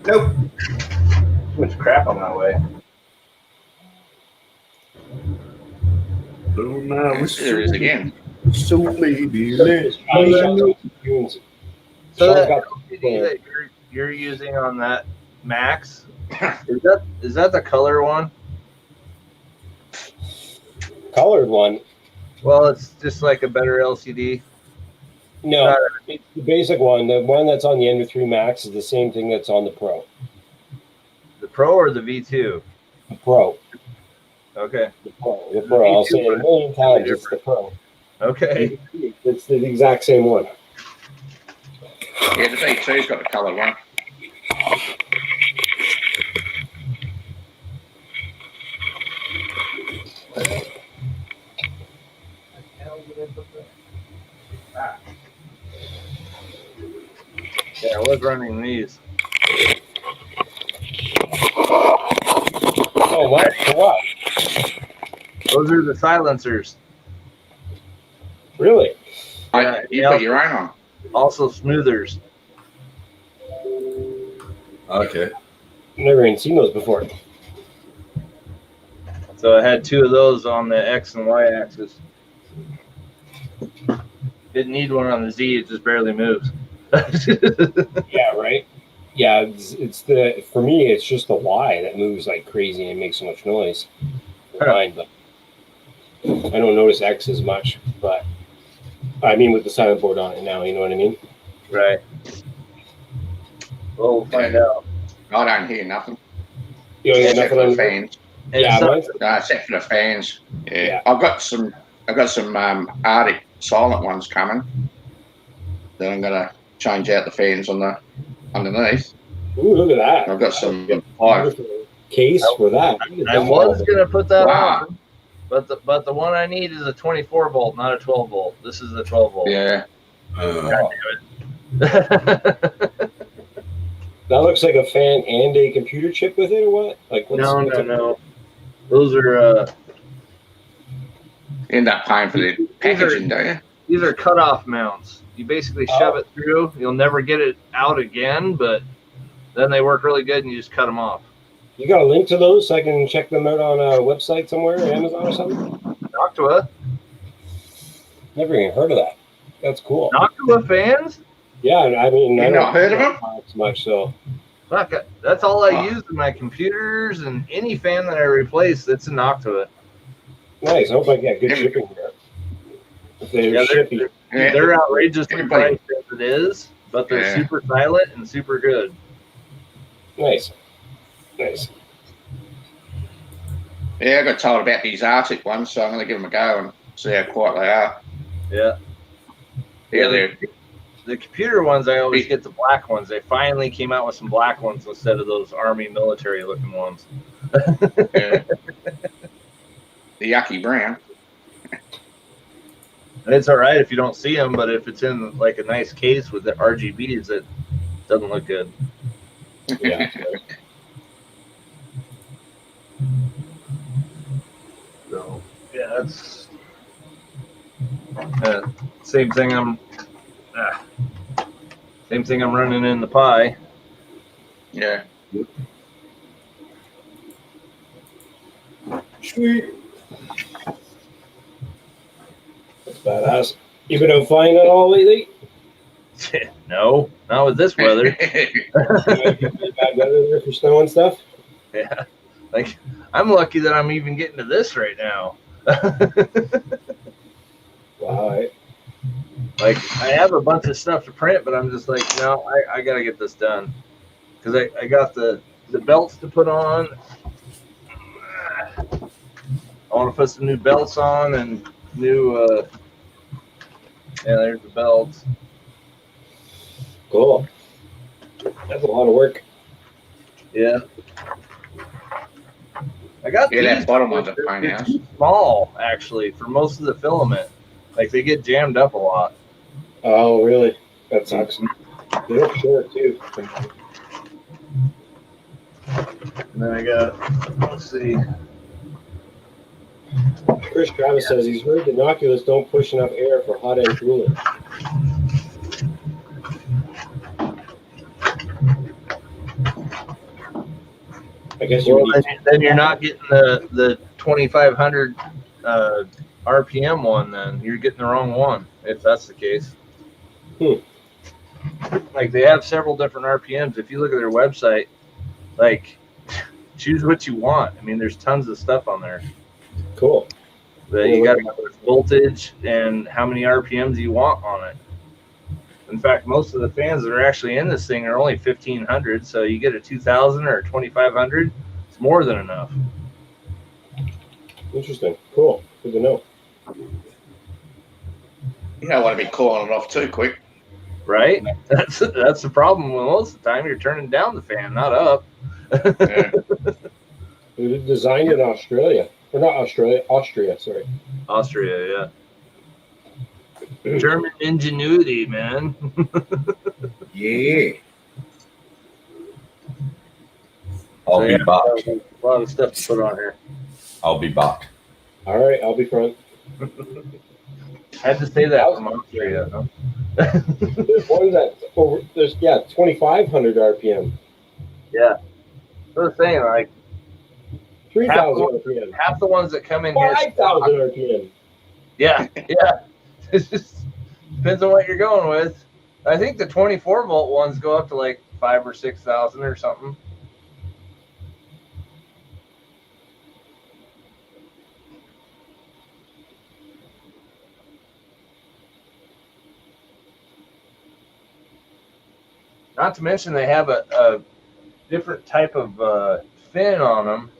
Nope. Too much crap on my way. Oh, no, There it is again. So maybe. So that Got LCD that you're using on that Max, is that the color one? colored one. Well, it's just like a better LCD. No, it's the basic one. The one that's on the Ender 3 Max is the same thing that's on the Pro. The Pro or the V2? The Pro. Okay. The Pro. The Pro. I'll say it a million times. It's the Pro. Okay. It's the exact same one. Yeah, the V2's got the coloured one. Yeah, I was running these. Oh, what? For what? Those are the silencers. Really? Yeah, You put your own on. Also smoothers. Okay. Never even seen those before. So I had two of those on the X and Y axis. Didn't need one on the Z, it just barely moves. Yeah, right. Yeah, it's the for me. It's just the Y that moves like crazy and makes so much noise. Mine, but I don't notice X as much. But I mean, with the silent board on it now, you know what I mean. Right. We'll find out. I don't hear nothing. You don't get Except nothing for the on fans. Yeah, mine's, Except for the fans. Yeah. Yeah. I've got some Arctic silent ones coming. Then I'm gonna change out the fans on the underneath. ooh, look at that. I've got some Get five. a case for that. I was gonna put that Wow. on, but the one I need is a 24 volt, not a 12 volt. This is the 12 volt. Yeah. That looks like a fan and a computer chip with it, or what? Like what's, No, what's no, it- no. Those are End up paying for the packaging, don't you? these are cutoff mounts. You basically shove it through. You'll never get it out again, but then they work really good, and you just cut them off. You got a link to those so I can check them out on a website somewhere, Amazon or something? Noctua, Never even heard of that. That's cool. Noctua fans. Yeah, I mean, I You've don't not heard of them? as much, so Fuck, that's all I Wow. use in my computers and any fan that I replace. That's a Noctua. nice. I hope I get good shipping here. If they're Yeah, shipping. Yeah. They're outrageously Everybody- priced as it is, but they're Yeah. super silent and super good. Nice. Nice. Yeah, I got told about these Arctic ones, so I'm going to give them a go and see how quiet they are. Yeah. Yeah, they're The computer ones, I always get the black ones. They finally came out with some black ones instead of those army military looking ones. yeah. The yucky brown. And it's all right if you don't see them, but if it's in like a nice case with the RGBs, it doesn't look good. Yeah. So yeah, that's same thing. Same thing. I'm running in the Pi. Yeah. Sweet. That's badass. You been out flying at all lately? No, not with this weather. Bad weather there for snow and stuff? Yeah, like I'm lucky that I'm even getting to this right now. Wow. Like I have a bunch of stuff to print, but I'm just like, no, I gotta get this done because I got the belts to put on. I want to put some new belts on and new. Yeah, there's the belts. Cool. That's a lot of work. Yeah. I got Yeah, these. that bottom one's a They're pain in the ass. too small, actually, for most of the filament. Like they get jammed up a lot. Oh, really? That sucks. They look short too. And then I got, let's see. Chris Travis says he's heard the Noculus don't push enough air for hot end cooling. I guess you Well, would then you're not getting the 2500 RPM one. Then you're getting the wrong one if that's the case. Like they have several different RPMs. If you look at their website, like choose what you want. I mean, there's tons of stuff on there. Cool. That you got to go with voltage and how many RPMs you want on it. In fact, most of the fans that are actually in this thing are only 1500. So you get a 2000 or a 2500, it's more than enough. Interesting. Cool. Good to know. You don't want to be cooling it off too quick. Right? That's the problem. Well, most of the time you're turning down the fan, not up. Yeah. It was designed in Australia. Or not Australia, Austria, sorry. Austria, yeah. German ingenuity, man. Yeah. I'll So, be yeah, back. a lot of stuff to put on here. I'll be back. All right, I'll be front. I had to say that from Austria. Huh? There's one that's over, 2,500 RPM. Yeah. I was saying, like, 3,000 RPM. half the ones that come in here. 5,000 RPM. Yeah, yeah. It just depends on what you're going with. I think the 24 volt ones go up to like 5,000 or 6,000 or something. Not to mention they have a different type of fin on them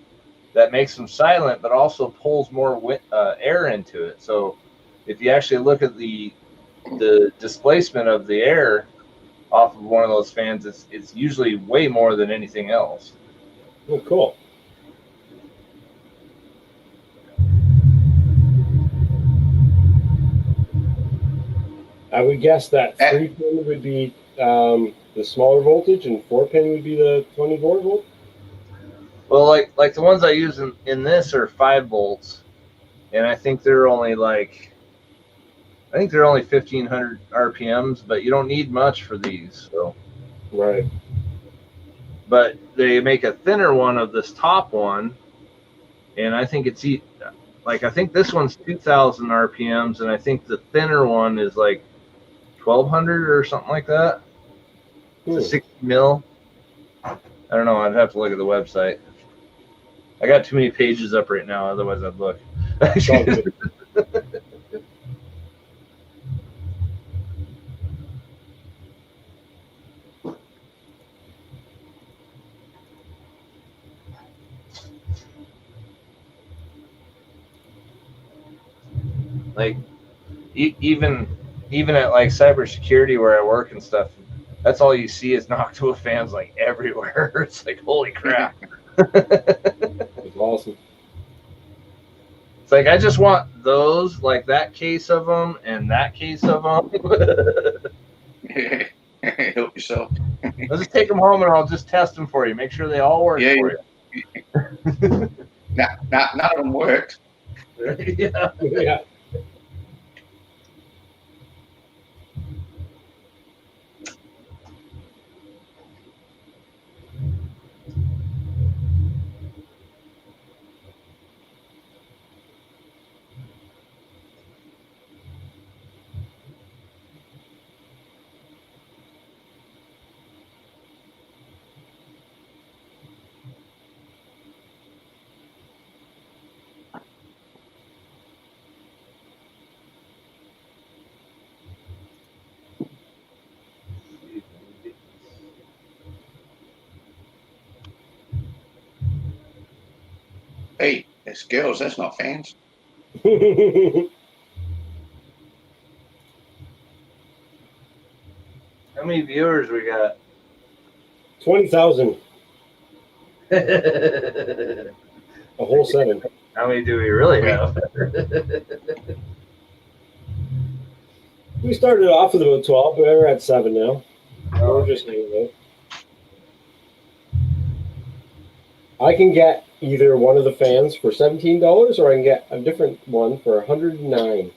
that makes them silent, but also pulls more air into it. So if you actually look at the displacement of the air off of one of those fans, it's usually way more than anything else. Oh, cool. I would guess that 3-pin would be the smaller voltage and 4-pin would be the 24 volt. Well, like the ones I use in this are 5 volts, and I think they're only 1,500 RPMs, but you don't need much for these. So Right. but they make a thinner one of this top one, and I think it's I think this one's 2,000 RPMs, and I think the thinner one is like 1,200 or something like that. It's a 60 mil. I don't know. I'd have to look at the website. I got too many pages up right now. Otherwise, I'd look. Like even at like cybersecurity where I work and stuff, that's all you see is Noctua fans like everywhere. It's like, holy crap. It's awesome. It's like, I just want those, like that case of them and that case of them. Help yourself. I'll just take them home and I'll just test them for you. Make sure they all work for you. None of them worked. Yeah. Yeah. It's girls, that's not fans. How many viewers we got? 20,000. A whole 7. How many do we really have? We started off with about 12, but we're at 7 now. We're just hanging out. I can get either one of the fans for $17, or I can get a different one for $109.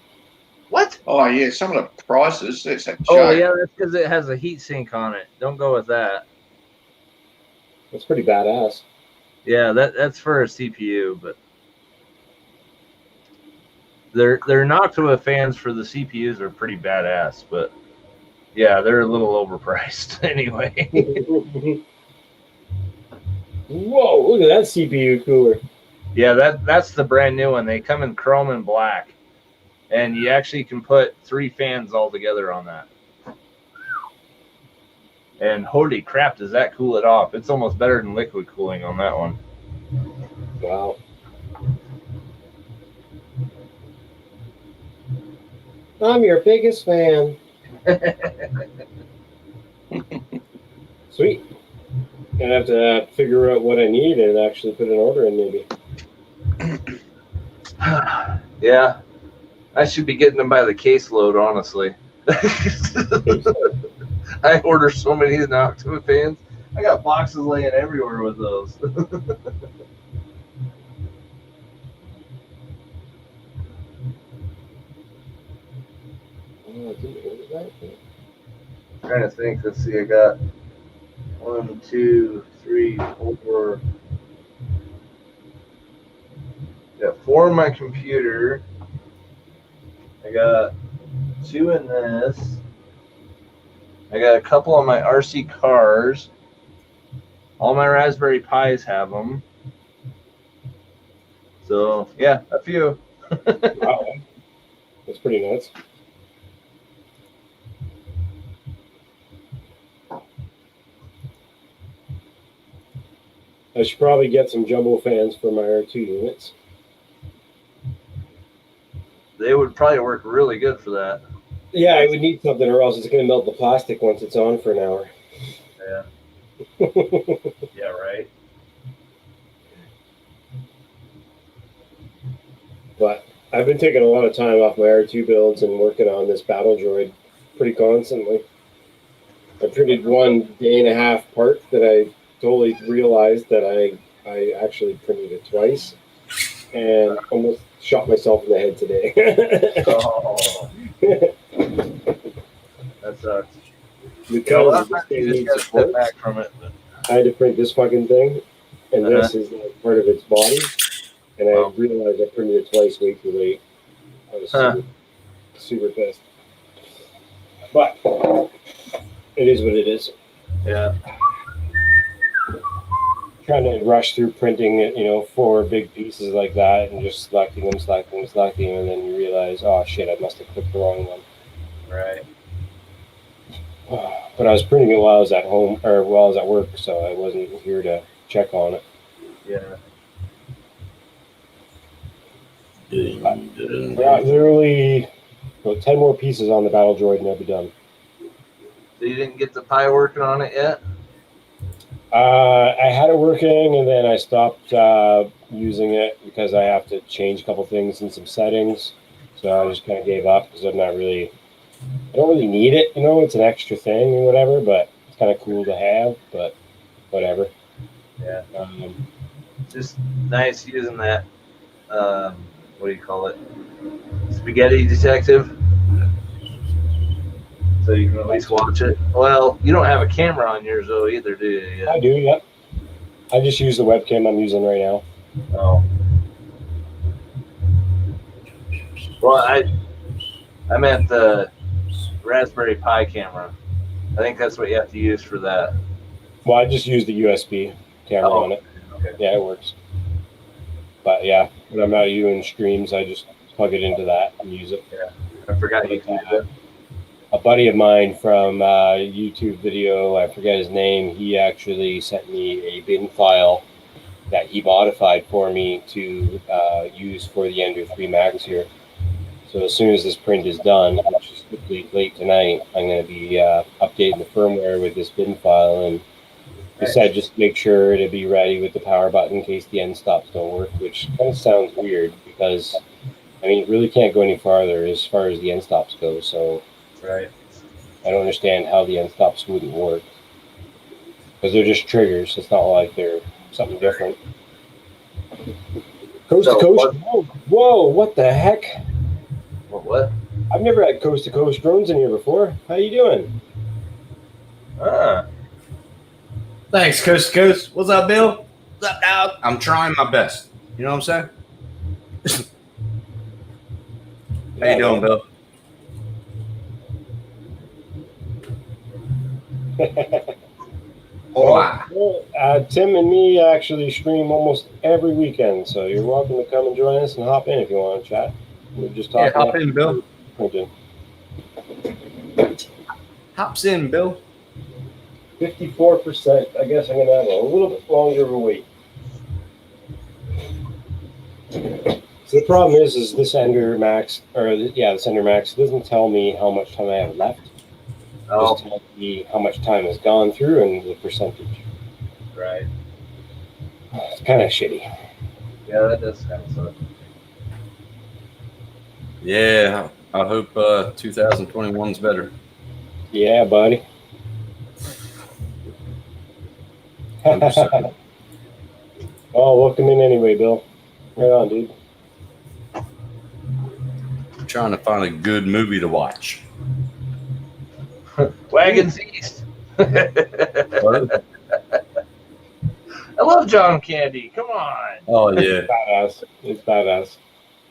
What? Oh yeah, some of the prices. It's a joke. Oh yeah, that's because it has a heat sink on it. Don't go with that. That's pretty badass. Yeah, that's for a CPU, but they're Noctua fans for the CPUs are pretty badass, but yeah, they're a little overpriced anyway. Whoa, look at that CPU cooler. Yeah, that's the brand new one. They come in chrome and black, and you actually can put 3 fans all together on that. And holy crap, does that cool it off? It's almost better than liquid cooling on that one. Wow. I'm your biggest fan. Sweet. Gonna have to figure out what I need and actually put an order in, maybe. Yeah, I should be getting them by the caseload, honestly. I order so many Noctua fans. I got boxes laying everywhere with those. Oh, I didn't order that. Trying to think. Let's see. I got 1, 2, 3, 4. Got 4 on my computer. I got 2 in this. I got a couple on my RC cars. All my Raspberry Pis have them. So yeah, a few. Wow. That's pretty nuts. I should probably get some jumbo fans for my R2 units. They would probably work really good for that. Yeah, I would need something, or else it's going to melt the plastic once it's on for an hour. Yeah. Yeah, right. But I've been taking a lot of time off my R2 builds and working on this Battle Droid pretty constantly. I printed 1 day and a half part that I totally realized that I actually printed it twice and almost shot myself in the head today. Oh, that sucks. Because A lot of this times thing you just needs gotta step support. back from it. But I had to print this fucking thing, and this is like part of its body. And I Wow. realized I printed it twice way too late. I was super pissed. But it is what it is. yeah. Trying to rush through printing it, 4 big pieces like that and just selecting them, and then you realize, oh shit, I must have clicked the wrong one. Right. But I was printing it while I was at home, or while I was at work, so I wasn't here to check on it. Yeah. I got literally about 10 more pieces on the Battle Droid and I'll be done. So you didn't get the Pi working on it yet? I had it working and then I stopped using it because I have to change a couple things in some settings. So I just kind of gave up because I don't really need it. It's an extra thing or whatever, but it's kind of cool to have, but whatever. Yeah. Just nice using that, what do you call it? Spaghetti detective. So you can at least watch it. Well, you don't have a camera on yours though either, do you? I do, yep. I just use the webcam I'm using right now. Oh. Well, I meant the Raspberry Pi camera. I think that's what you have to use for that. Well, I just use the USB camera on it. Okay. Yeah, it works. But yeah, when I'm not doing streams, I just plug it into that and use it. I forgot you could do that. A buddy of mine from a YouTube video, I forget his name, he actually sent me a bin file that he modified for me to use for the Ender 3 Max here. So as soon as this print is done, which is hopefully late tonight, I'm going to be updating the firmware with this bin file, and he said just make sure to be ready with the power button in case the end stops don't work, which kind of sounds weird because, I mean, it really can't go any farther as far as the end stops go. So Right. I don't understand how the end stops wouldn't work because they're just triggers. It's not like they're something different. Coast to coast. Whoa, what the heck? What? I've never had coast to coast drones in here before. How you doing? Ah, Thanks, Coast to Coast. What's up, Bill? What's up, dog? I'm trying my best. You know what I'm saying? How you doing, Bill? Hola. Well, Tim and me actually stream almost every weekend, so you're welcome to come and join us and hop in if you want to chat. We're just Yeah, talking. hop in, Bill. Printing. Hops in, Bill. 54%. I guess I'm gonna have a little bit longer of a wait. So the problem is this Ender Max, this Ender Max doesn't tell me how much time I have left. It oh, just tells me how much time has gone through and the percentage. right. It's kind of shitty. Yeah, that does kind of suck. Yeah, I hope 2021's better. Yeah, buddy. Hope so. Oh, welcome in anyway, Bill. Right on, dude. I'm trying to find a good movie to watch. Wagons East. I love John Candy. Come on. Oh yeah, Badass. It's badass.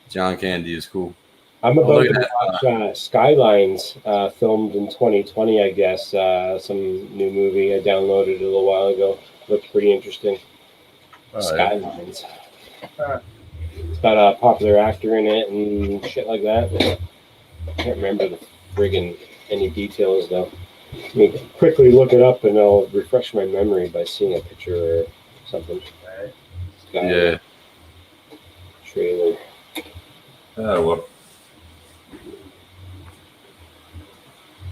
John Candy is cool. I'm Oh, about look to at that. watch Skylines, filmed in 2020, I guess. Some new movie I downloaded a little while ago. Looked pretty interesting. All right. Skylines. It's got a popular actor in it and shit like that. I can't remember the friggin' any details though. Let me quickly look it up and I'll refresh my memory by seeing a picture or something. Yeah. Trailer. Oh well.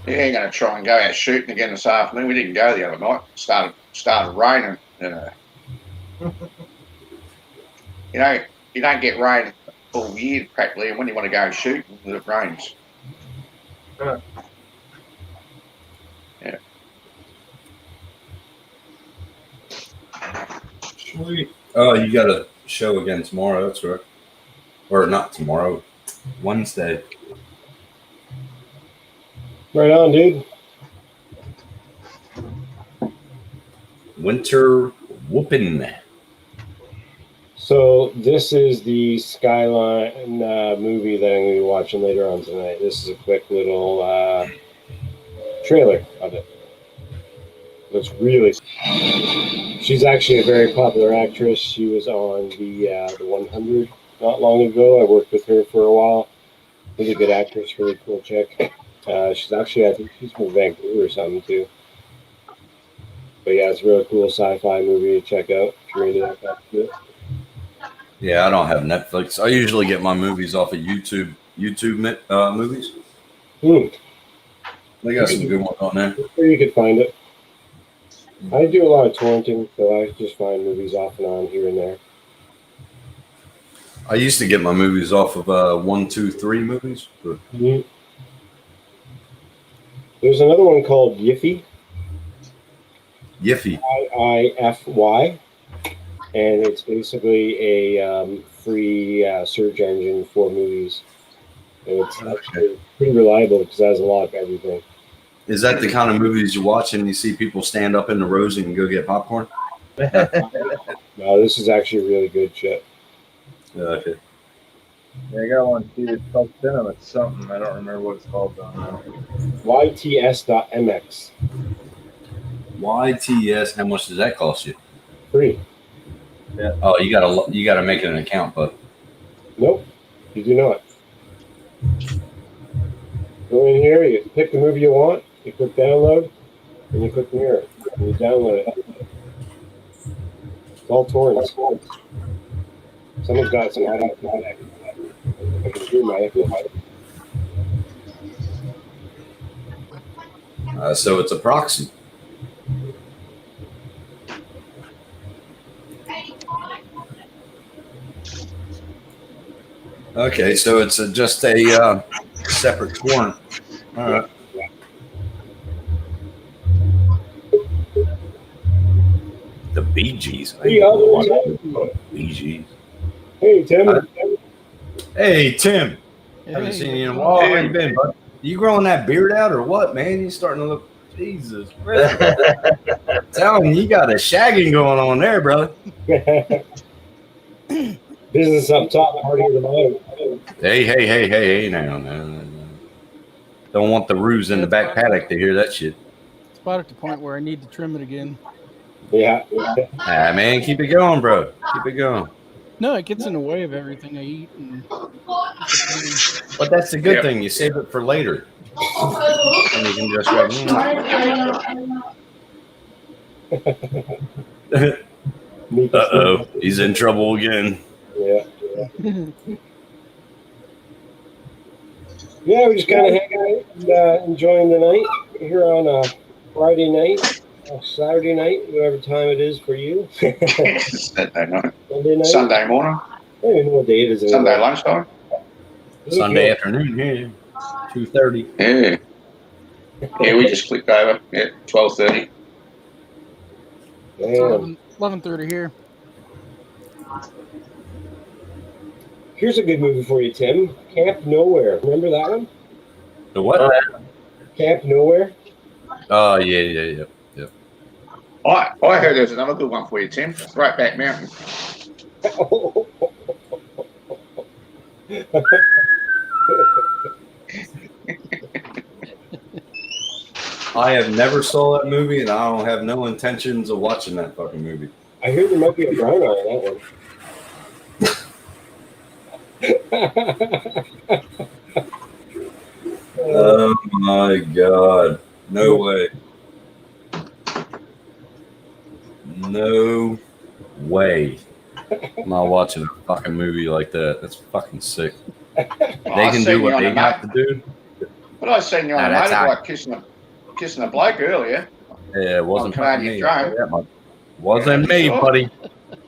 You ain't gonna try and go out shooting again this afternoon. We didn't go the other night. Started raining. You don't get rain all year practically, and when you want to go shooting, it rains. Yeah. Sweet. Oh, you got a show again tomorrow. That's right. Or not tomorrow. Wednesday. Right on, dude. Winter whooping. So this is the Skyline movie that I'm going to be watching later on tonight. This is a quick little trailer of it. Looks really. She's actually a very popular actress. She was on the 100 not long ago. I worked with her for a while. Really good actress, really cool chick. She's actually, I think she's from Vancouver or something too. But yeah, it's a really cool sci-fi movie to check out if you're into that kind of shit. Yeah, I don't have Netflix. I usually get my movies off of YouTube movies. They got some good ones on there. Where you could find it. I do a lot of torrenting, so I just find movies off and on here and there. I used to get my movies off of 123 movies. But There's another one called Yiffy. Yiffy. IIFY. And it's basically a free search engine for movies. And it's actually pretty reliable because it has a lot of everything. Is that the kind of movies you watch and you see people stand up in the rows and go get popcorn? No, this is actually really good shit. Okay. Yeah, I got one too. It's called Cinema. It's something. I don't remember what it's called though. YTS.mx. YTS. How much does that cost you? Free. Yeah. Oh, you gotta make an account, but Nope, you do not. Go in here, you pick the movie you want, you click download, and you click mirror, and you download it. all torrents. Someone's got some audio. I can hear my echo. So it's a proxy. Okay, so it's just a separate torrent. All right. The Bee Gees. The other Bee Gees. Hey, Tim. Hey, Tim. Haven't seen you in a while. How you been, bud? You growing that beard out or what, man? You starting to look, Jesus. Tell me, you got a shagging going on there, brother. Business up top, party at the bottom. Hey, now. Don't want the ruse in the back paddock to hear that shit. It's about at the point where I need to trim it again. Yeah. Ah, man, keep it going, bro. Keep it going. No, it gets in the way of everything I eat. And But that's the good thing. You save it for later. And you can just go, uh-oh, he's in trouble again. Yeah. Yeah, we're just kind of hanging out and enjoying the night here on a Friday night, Saturday night, whatever time it is for you. Saturday night. Sunday night. Sunday morning. I don't even know what day it is. Sunday anymore. lunchtime. Sunday afternoon, yeah. 2:30. Yeah. Yeah, we just clicked over. Yeah, 12:30. Man. 11:30 here. Here's a good movie for you, Tim. Camp Nowhere. Remember that one? The what? Camp Nowhere? Oh, yeah. I heard there's another good one for you, Tim. Right back mountain. I have never saw that movie, and I don't have no intentions of watching that fucking movie. I hear there might be a brown eye in that one. Oh my god. No way. No way. I'm not watching a fucking movie like that. That's fucking sick. They can do what they got to do. But I seen you on Nah, a that's motorbike kissing a bloke earlier. Yeah, it wasn't fucking me. Canadian Yeah, wasn't me, buddy.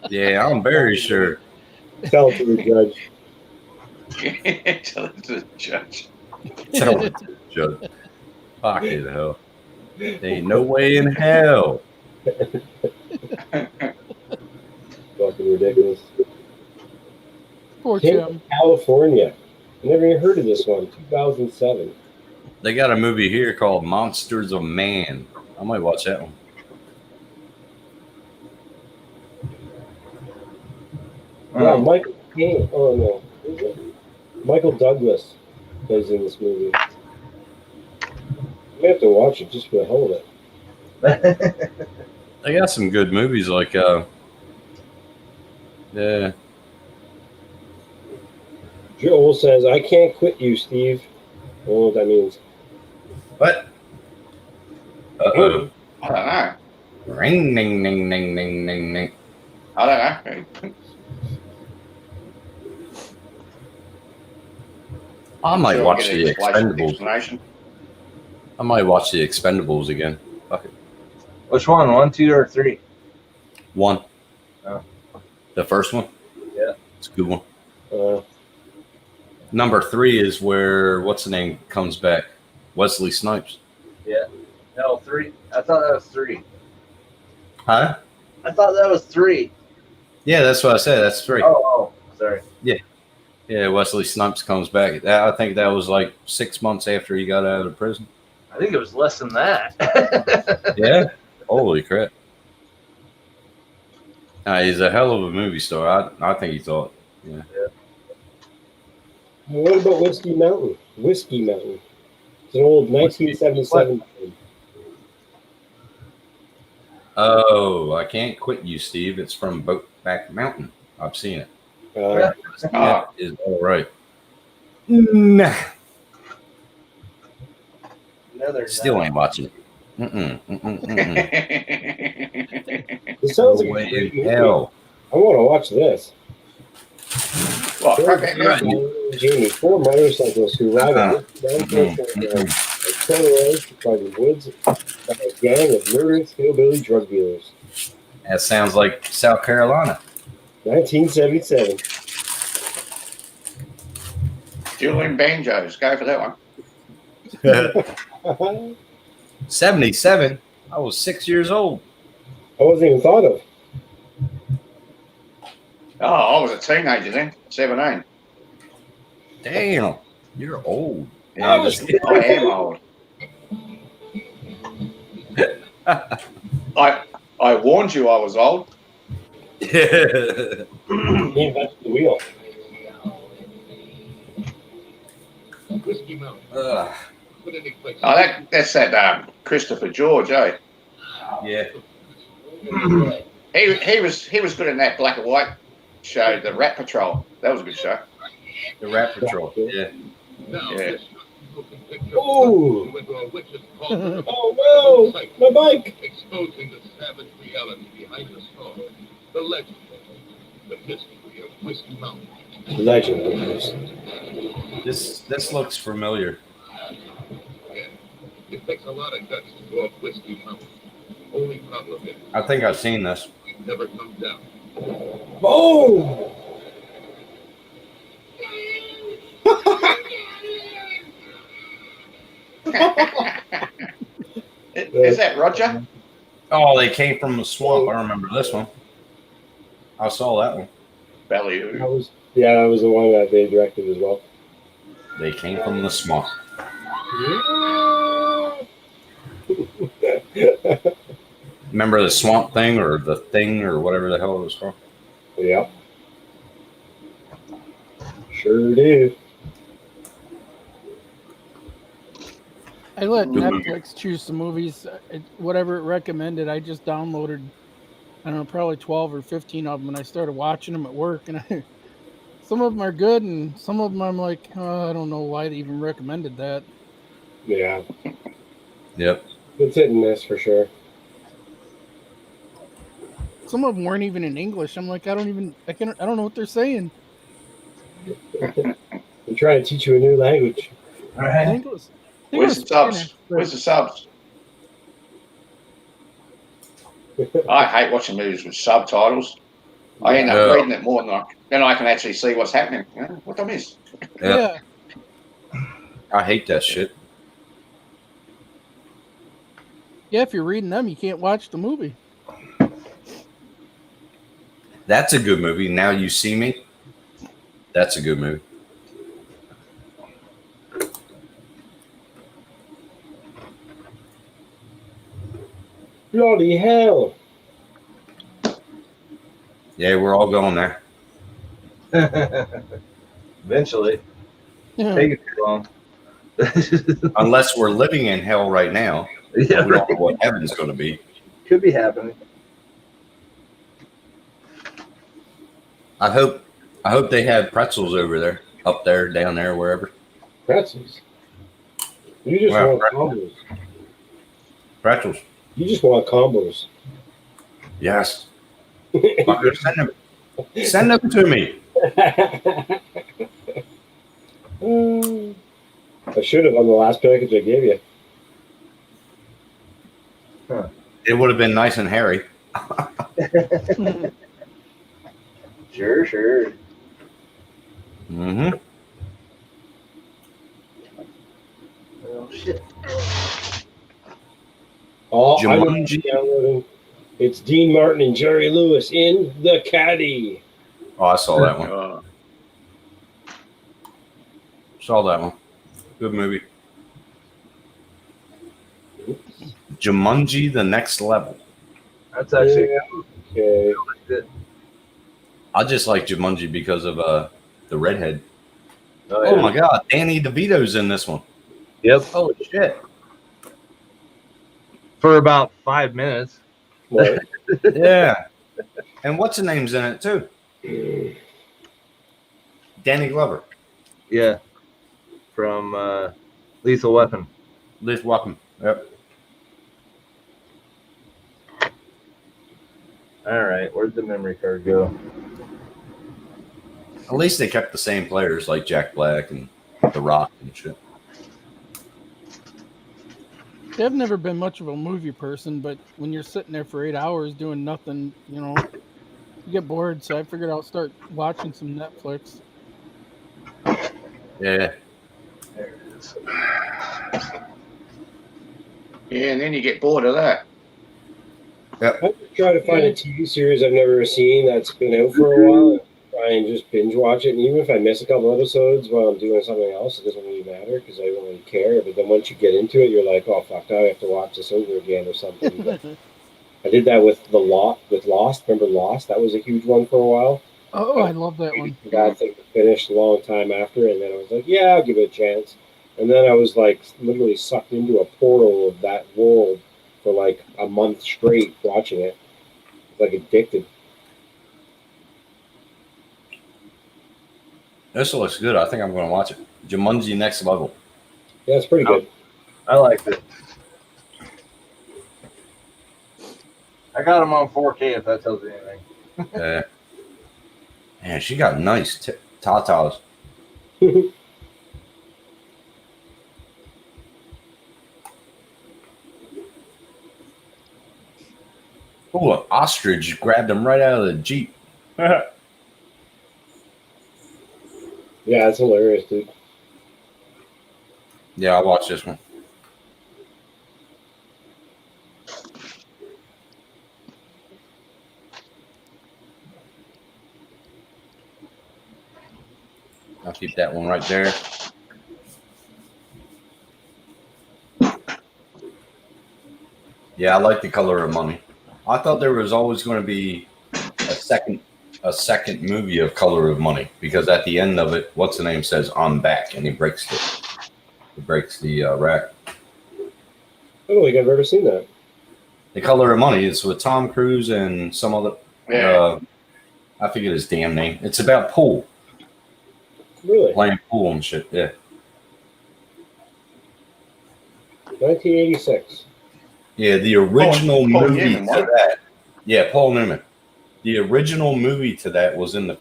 Yeah, I'm very sure. Tell it to the judge. Tell it to the judge. Tell it to the judge. Fucking hell. There ain't no way in hell. Fucking ridiculous. Poor Camp Tim. California. I never even heard of this one. 2007. They got a movie here called Monsters of Man. I might watch that one. Yeah, Michael Caine. Oh no, who's it? Michael Douglas plays in this movie. We have to watch it just for the hell of it. They got some good movies like yeah. Joel says, "I can't quit you, Steve." I don't know what that means. What? Uh-oh. I don't know. Ring, ding, ding, ding, ding, ding, ding. I don't know. I might Sure, watch get the an Expendables. explanation. I might watch the Expendables again. Fuck it. Which one? 1, 2, or 3? One. Oh. The first one? Yeah. It's a good one. Uh, Number 3 is where, what's the name, comes back? Wesley Snipes. No, 3. I thought that was 3. Huh? I thought that was 3. Yeah, that's what I said. That's 3. Oh, sorry. Yeah, Wesley Snipes comes back. I think that was like 6 months after he got out of prison. I think it was less than that. Yeah? Holy crap. He's a hell of a movie star. I think he thought. Yeah. what about Whiskey Mountain? Whiskey Mountain. It's an old 1977 film. Oh, I Can't Quit You, Steve. It's from Brokeback Mountain. I've seen it. Uh, That is all right. Nah. Another Still ain't watching it. Mm-mm, mm-mm, mm-mm. This sounds No like way a great in movie. hell. I want to watch this. What? Crack that Right. now? Jamie, four motorcycles who ride a Mm-mm, terrorized by the woods by a gang of murderous hillbilly drug dealers. That sounds like South Carolina. 1977. Dueling banjos. Go for that one. 77. I was 6 years old. I wasn't even thought of. Oh, I was a teenager then. 17. Damn, you're old. Yeah, I am old. I warned you I was old. He invented the wheel. Ugh. Oh, that's that Christopher George, eh? Yeah. He was good in that black and white show, The Rat Patrol. That was a good show. The Rat Patrol. Yeah. Yeah. Oh! Oh no! My bike! Exposing the savage reality behind the storm, the legend, the mystery of Whiskey Mountain. Legend of this. This looks familiar. Yeah, it takes a lot of guts to go up Whiskey Mountain. Only problem is, I think I've seen this. it never comes down. Oh! Is that Roger? Oh, they came from the swamp. I remember this one. I saw that one. Ballyhoo. That was the one that they directed as well. They came from the swamp. Remember the swamp thing or the thing or whatever the hell it was called? Yep. Sure do. I let Good movie. Netflix choose some movies. Whatever it recommended, I just downloaded, I don't know, probably 12 or 15 of them, and I started watching them at work. And some of them are good, and some of them I'm like, oh, I don't know why they even recommended that. Yeah. Yep. It's hit and miss for sure. Some of them weren't even in English. I'm like, I don't know what they're saying. I'm trying to teach you a new language. I think it was. Where's the subs? Where's the subs? I hate watching movies with subtitles. I end up Yeah. reading it more than I can actually see what's happening. You know, what I miss? Yep. Yeah. I hate that shit. Yeah, if you're reading them, you can't watch the movie. That's a good movie. Now You See Me. That's a good movie. Bloody hell. Yeah, we're all going there. Eventually. Yeah. Take it too long. Unless we're living in hell right now. Yeah, We don't know what heaven's going to be. could be happening. I hope they have pretzels over there, up there, down there, wherever. Pretzels. You just Wow, want combos. Pretzels. You just want combos. Yes. Fucker, send them to me. I should have on the last package I gave you. It would have been nice and hairy. Sure. Mm-hmm. Oh shit. Oh, I'm Jumanji. downloading. It's Dean Martin and Jerry Lewis in The Caddy. Oh, I saw that one. Uh, Saw that one. Good movie. Jumanji: The Next Level. That's actually Okay. I just like Jumanji because of the redhead. oh, Oh yeah. my God, Danny DeVito's in this one. Yep. Holy shit! For about 5 minutes. What? Yeah. And what's the name's in it too? Danny Glover. Yeah. From Lethal Weapon. Liz Weapon. Yep. All right, where'd the memory card go? At least they kept the same players like Jack Black and The Rock and shit. I've never been much of a movie person, but when you're sitting there for 8 hours doing nothing, you get bored. So I figured I'll start watching some Netflix. Yeah. There it is. Yeah, and then you get bored of that. I try to find a TV series I've never seen that's been out for a while and try and just binge watch it. And even if I miss a couple episodes while I'm doing something else, it doesn't really matter because I don't really care. But then once you get into it, you're like, oh, fuck, now I have to watch this over again or something. But I did that with Lost. Remember Lost? That was a huge one for a while. Oh, I love that one. That thing finished a long time after, and then I was like, yeah, I'll give it a chance. And then I was like literally sucked into a portal of that world for like a month straight watching it. Like addicted. This looks good. I think I'm going to watch it. Jumanji Next Level. Yeah, it's pretty good. I liked it. I got them on 4K if that tells you anything. Yeah. Man, she got nice tatas. Oh, an ostrich grabbed him right out of the Jeep. Yeah, it's hilarious, dude. Yeah, I watched this one. I'll keep that one right there. Yeah, I like The Color of Money. I thought there was always going to be a second movie of Color of Money because at the end of it, what's the name says I'm back and he breaks the rack. I don't think I've ever seen that. The Color of Money is with Tom Cruise and some other. I forget his damn name. It's about pool, Really? playing pool and shit. Yeah. 1986. Yeah, the original Paul movie Newman, to right? that. Yeah, Paul Newman. The original movie to that was in the.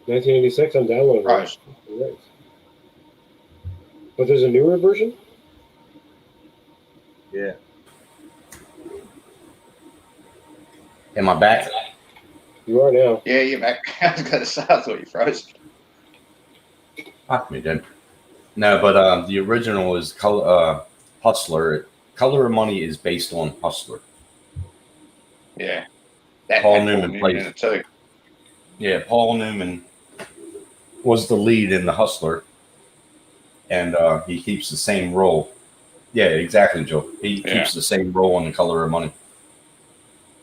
1986. I'm downloading Right. it. But there's a newer version. Yeah. Am I back? You are now. Yeah, you're back. I was going to say, I thought you froze. Fuck me, then. No, but the original is Hustler. Color of Money is based on Hustler. Yeah. That Paul had Newman in plays. it too. Yeah, Paul Newman was the lead in The Hustler, and he keeps the same role. Yeah, exactly, Joe. He keeps the same role in The Color of Money.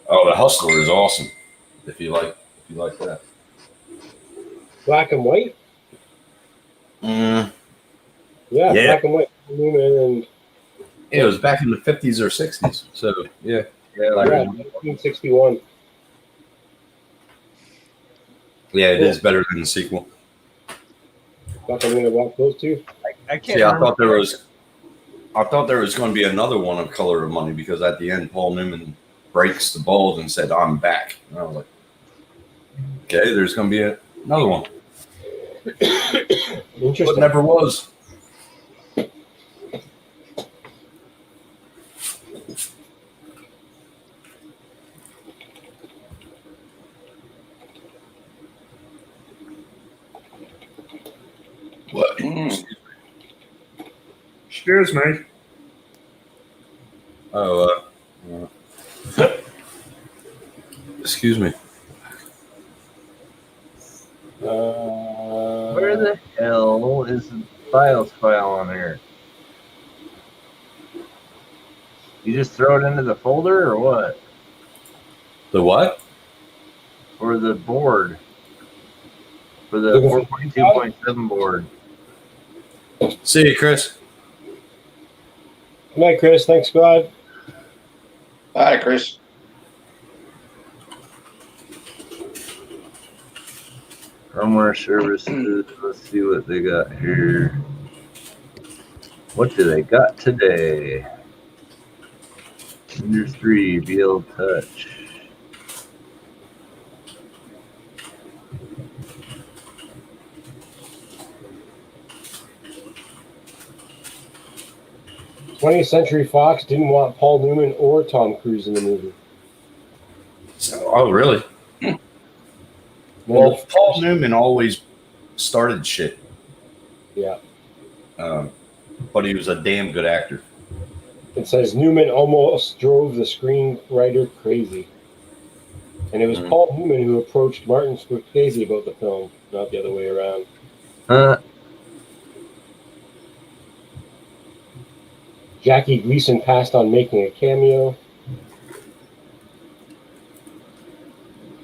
Oh, The Hustler is awesome. If you like that. Black and white. Mm, Yeah, Yeah. black and white. Newman and it was back in the 50s or 60s. So yeah, Yeah, like- yeah, 1961. yeah, it is better than the sequel. Thought I'm gonna watch those two. I can't See, I remember. thought there was going to be another one of Color of Money because at the end, Paul Newman breaks the balls and said, "I'm back." And I was like, "Okay, there's going to be another one." But Interesting. never was. What? Excuse me. Oh, excuse me. Where the hell is the files file on here? You just throw it into the folder or what? The what? Or the board? For the Looking for- 4.2.7 board. See you, Chris. Good night, Chris. Thanks, God. Hi, Chris. Firmware services. Let's see what they got here. What do they got today? Under 3, Beal Touch. Twentieth Century Fox didn't want Paul Newman or Tom Cruise in the movie. So, oh, really? Then Well, the- Paul Newman always started shit, yeah. but he was a damn good actor. It says Newman almost drove the screenwriter crazy. And it was Mm. Paul Newman who approached Martin Scorsese about the film, not the other way around. Jackie Gleason passed on making a cameo.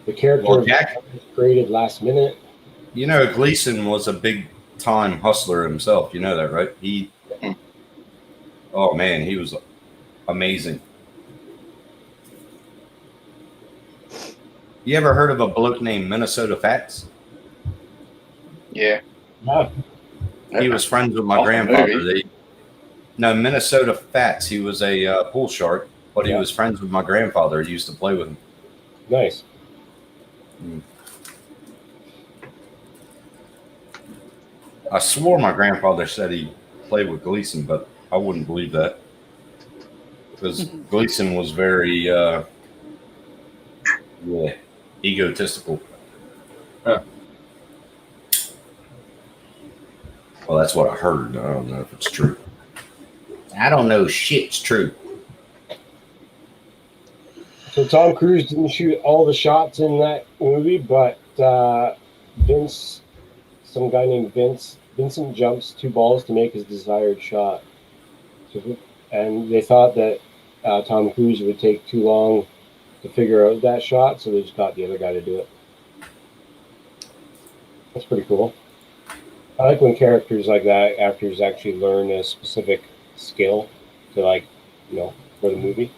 The character Well, of Jack- was created last minute. You know, Gleason was a big time hustler himself. You know that, right? Oh man, he was amazing. You ever heard of a bloke named Minnesota Fats? Yeah. Yeah. He was friends with my Awesome grandfather. movie. No, Minnesota Fats. He was a pool shark, but he Yeah. was friends with my grandfather. He used to play with him. Nice. I swore my grandfather said he played with Gleason, but I wouldn't believe that because Gleason was very egotistical. Huh. Well, that's what I heard. I don't know if it's true. I don't know. Shit's true. So Tom Cruise didn't shoot all the shots in that movie, but Vince, some guy named Vincent jumps 2 balls to make his desired shot. So, and they thought that Tom Cruise would take too long to figure out that shot, so they just got the other guy to do it. That's pretty cool. I like when characters like that, actors actually learn a specific skill to, like, you know, for the movie.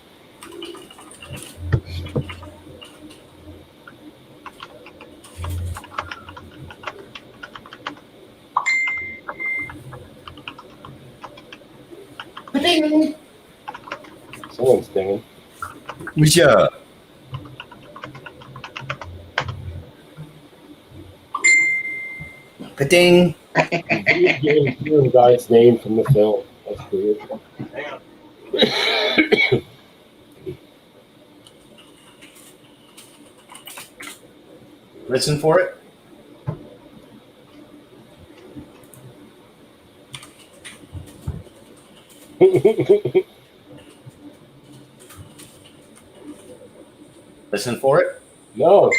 Someone's dinging. Yeah. Ding. Hearing God's name from the film. That's weird. Listen for it. Listen for it. No.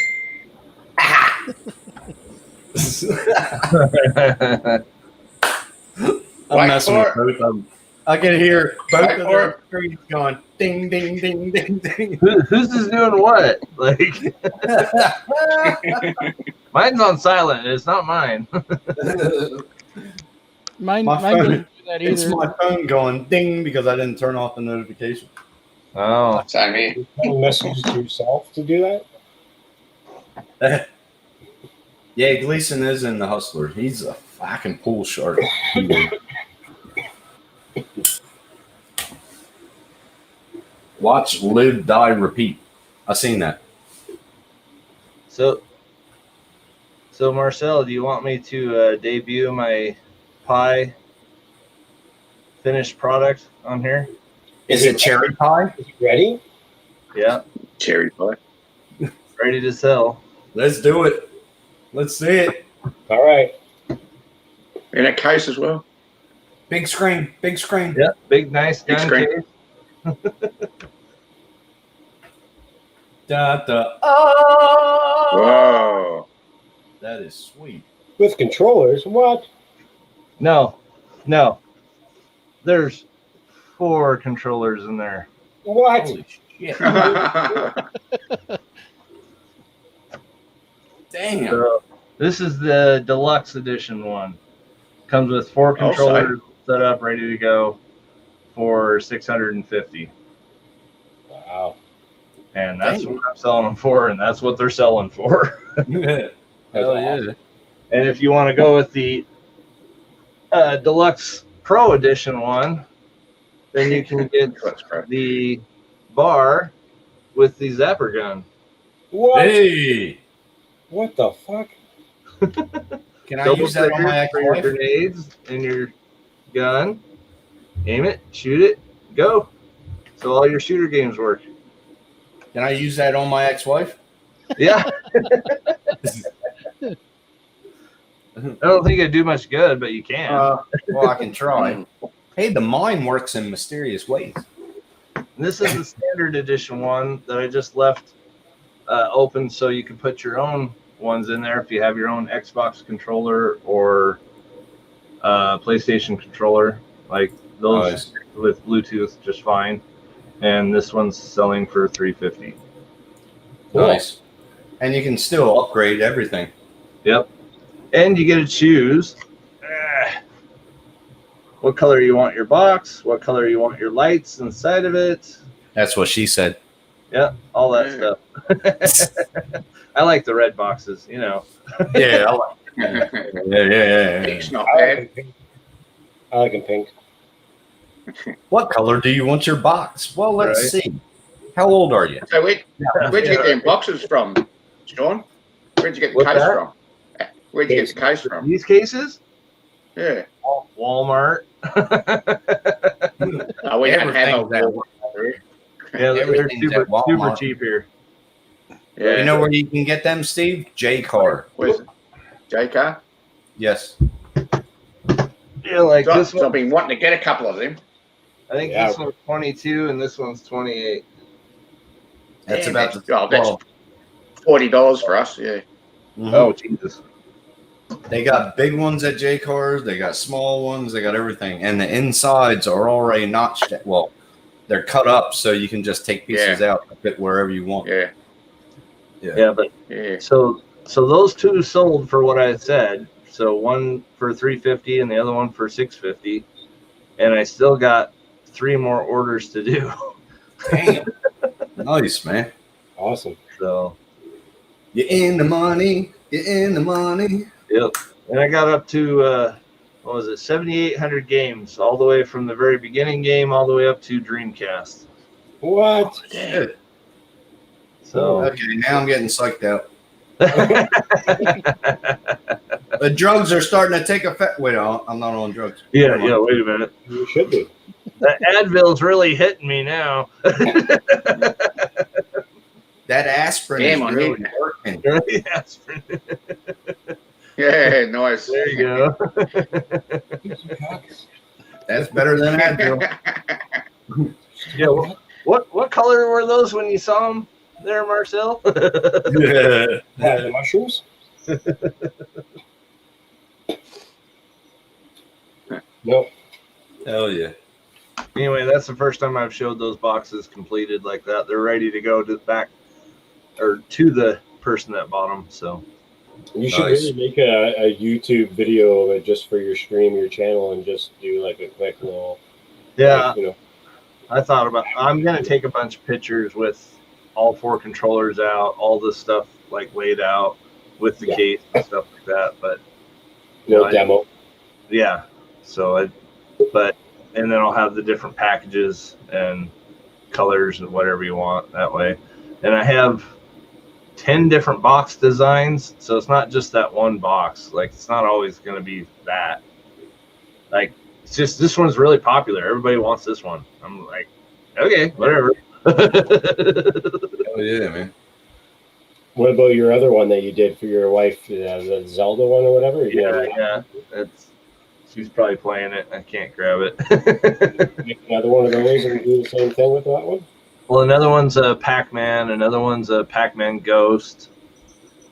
I'm Wait messing for with both of them. I can hear both Wait of for their it. screens going ding, ding, ding, ding, ding. Who's is doing what? Like, mine's on silent. It's not mine. Mine My doesn't phone- do that It's either. my phone going ding because I didn't turn off the notification. Oh, Same here. You send messages to yourself to do that? Yeah, Gleason is in The Hustler. He's a fucking pool shark. Watch, live, die, repeat. I seen that. so Marcel, do you want me to debut my pie finished product on here? Is it cherry pie? Is it ready? Yeah, Cherry pie. ready to sell. Let's do it. Let's see it. All right. In a case as well. Big screen. Big screen. Yeah, big nice Big gun screen. case. Da, da. Oh! Whoa. That is sweet. With controllers? What? No. There's 4 controllers in there. What? Holy shit. Damn. So this is the deluxe edition one. Comes with 4 Oh, controllers set up, ready to go for $650. Wow. And that's Dang. what I'm selling them for, and that's what they're selling for. Hell yeah. And if you want to go with the Deluxe Pro Edition one, then you can get That's crap. the bar with the zapper gun. What? Hey, What the fuck? can I Double use that on trigger my for your ex-wife? grenades and your gun. Aim it, shoot it, go. So all your shooter games work. Can I use that on my ex-wife? Yeah. I don't think it'd do much good, but you can. Well, I can try. Mm. Hey, the mine works in mysterious ways. This is the standard edition one that I just left open, so you can put your own ones in there if you have your own Xbox controller or PlayStation controller. Like those Nice. with Bluetooth, just fine. And this one's selling for $350. Cool. Nice. And you can still upgrade everything. Yep. And you get to choose what color you want your box, what color you want your lights inside of it. That's what she said. Yeah, all that stuff. I like the red boxes, you know. Yeah, I like yeah. It's not I bad. like them pink. I like them pink. What color do you want your box? Well, let's Right. see. How old are you? So where'd you get them boxes from, Sean? Where'd you get the What's case that? from? Where'd you get the case from? These cases, Yeah. Walmart. Oh, we don't have Everything's at Yeah, they're Everything's super at Walmart. cheap here. Yeah. You know where you can get them, Steve? J-Car. Where's it? J-Car? Yes. Yeah, like So, this so I've one. been wanting to get a couple of them. I think Yeah. this one's 22 and this one's 28. That's Damn, about that's- the oh, that's well, $40 for us. Yeah. mhm. Oh Jesus! They got big ones at J-Cars. They got small ones. They got everything. And the insides are already notched. Well, they're cut up so you can just take pieces out and fit wherever you want. Yeah. Yeah, but Yeah. so those two sold for what I said. So one for $350 and the other one for $650, and I still got 3 more orders to do. Damn. Nice, man. Awesome. So You're in the money. You're in the money. yep, and I got up to what was it, 7,800 games, all the way from the very beginning game all the way up to Dreamcast. What? Damn. So Okay, now I'm getting psyched out. The drugs are starting to take effect. Wait, I'm not on drugs. yeah, wait a minute. You should be. That Advil's really hitting me now. That asprin Damn, is I really need working. Yes. Yeah, nice. There you go. That's better than Advil. Yeah. What color were those when you saw them there, Marcel? Yeah, the mushrooms? Nope. Hell yeah. Anyway, that's the first time I've showed those boxes completed like that. They're ready to go to back or to the person that bought them. So You should Nice. really make a YouTube video of it just for your stream, your channel, and just do like a quick little, yeah, like, you know. I thought about. I'm gonna take a bunch of pictures with all 4 controllers out, all this stuff like laid out with the Yeah. case and stuff like that. But No Right. demo. yeah, so and then I'll have the different packages and colors and whatever you want that way. And I have 10 different box designs, so it's not just that one box. Like it's not always going to be that. Like it's just this one's really popular. Everybody wants this one. I'm like, okay, whatever. Hell yeah, man. What about your other one that you did for your wife, the Zelda one or whatever? yeah. She's probably playing it. I can't grab it. Make another one of those and do the same thing with that one? Well, another one's a Pac-Man. Another one's a Pac-Man Ghost.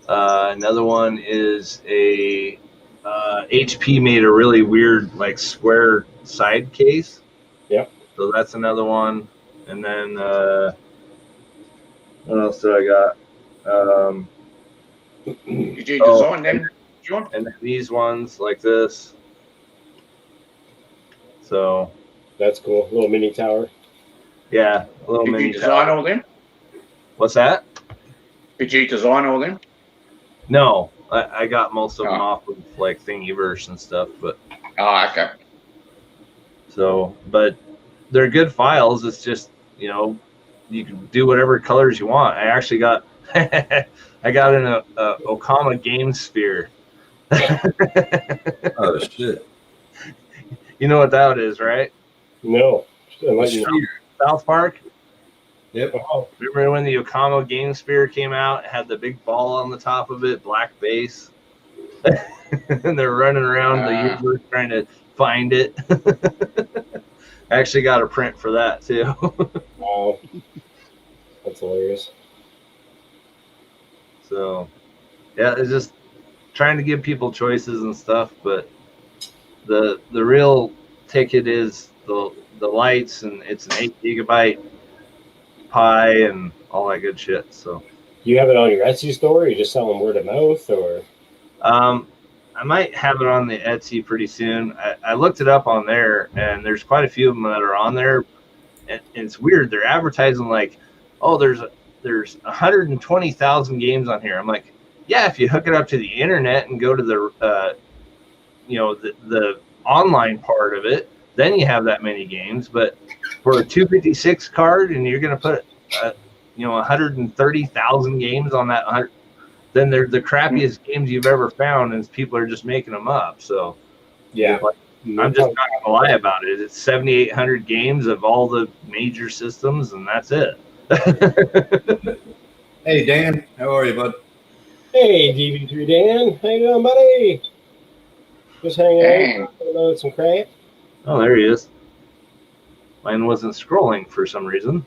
Another one is a HP made a really weird like square side case. Yep. So that's another one. And then what else did I got? Did you design them, John? And then these ones like this. So That's cool. Little mini tower. yeah, a little Did mini you design tower. all them? What's that? Did you design all them? No, I got most of them Oh. off of like Thingiverse and stuff, but Oh, okay. so but they're good files. It's just you can do whatever colors you want. I actually got I got in a Okama game sphere. Oh shit! You know what that is, right? No. Unless you Sphere. South Park. Yep. oh, Remember when the Okama game sphere came out? It had the big ball on the top of it, black base, and they're running around the Ah. universe trying to find it. I actually got a print for that too. wow. That's hilarious. So, yeah, it's just trying to give people choices and stuff, but the real ticket is the lights, and it's an 8 GB Pi and all that good shit. So, You have it on your Etsy store, or you just selling word of mouth, or I might have it on the Etsy pretty soon. I looked it up on there, and there's quite a few of them that are on there. And it's weird. They're advertising like, oh, there's 120,000 games on here. I'm like, yeah, if you hook it up to the internet and go to the the online part of it, then you have that many games. But for a 256 card, and you're going to put 130,000 games on that, then they're the crappiest games you've ever found, and people are just making them up. So yeah. I'm just not gonna lie about it. It's 7,800 games of all the major systems, and that's it. Hey Dan, how are you, bud? Hey, DV3 Dan, how you doing, buddy? Just hanging Hey. out, talking about some crap. Oh, there he is. Mine wasn't scrolling for some reason.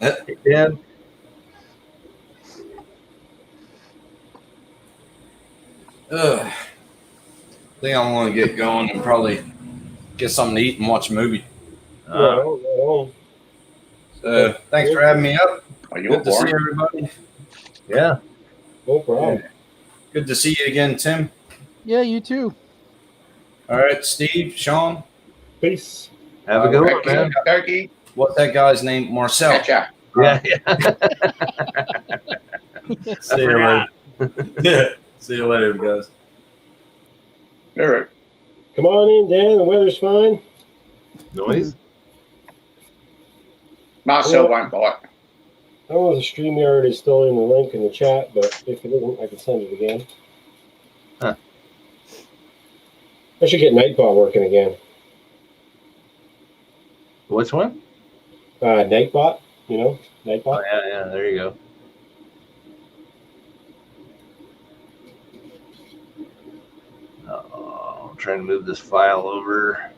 Hey, Dan. I think I'm gonna get going and probably get something to eat and watch a movie. Well, So thanks for having me up. Are you Good to see boring? everybody. Yeah. no problem. Good to see you again, Tim. Yeah, you too. All right, Steve, Sean. Peace. Have a good one, Turkey, man. turkey, What's that guy's name? Marcel. catch Yeah. See you later. Yeah. See you later, guys. All right. Come on in, Dan. The weather's fine. Noise. Marcel won't bite. I don't know if the StreamYard is still in the link in the chat, but if it isn't, I can send it again. Huh. I should get Nightbot working again. Which one? Nightbot, Oh, Nightbot. yeah. There you go. I'm trying to move this file over.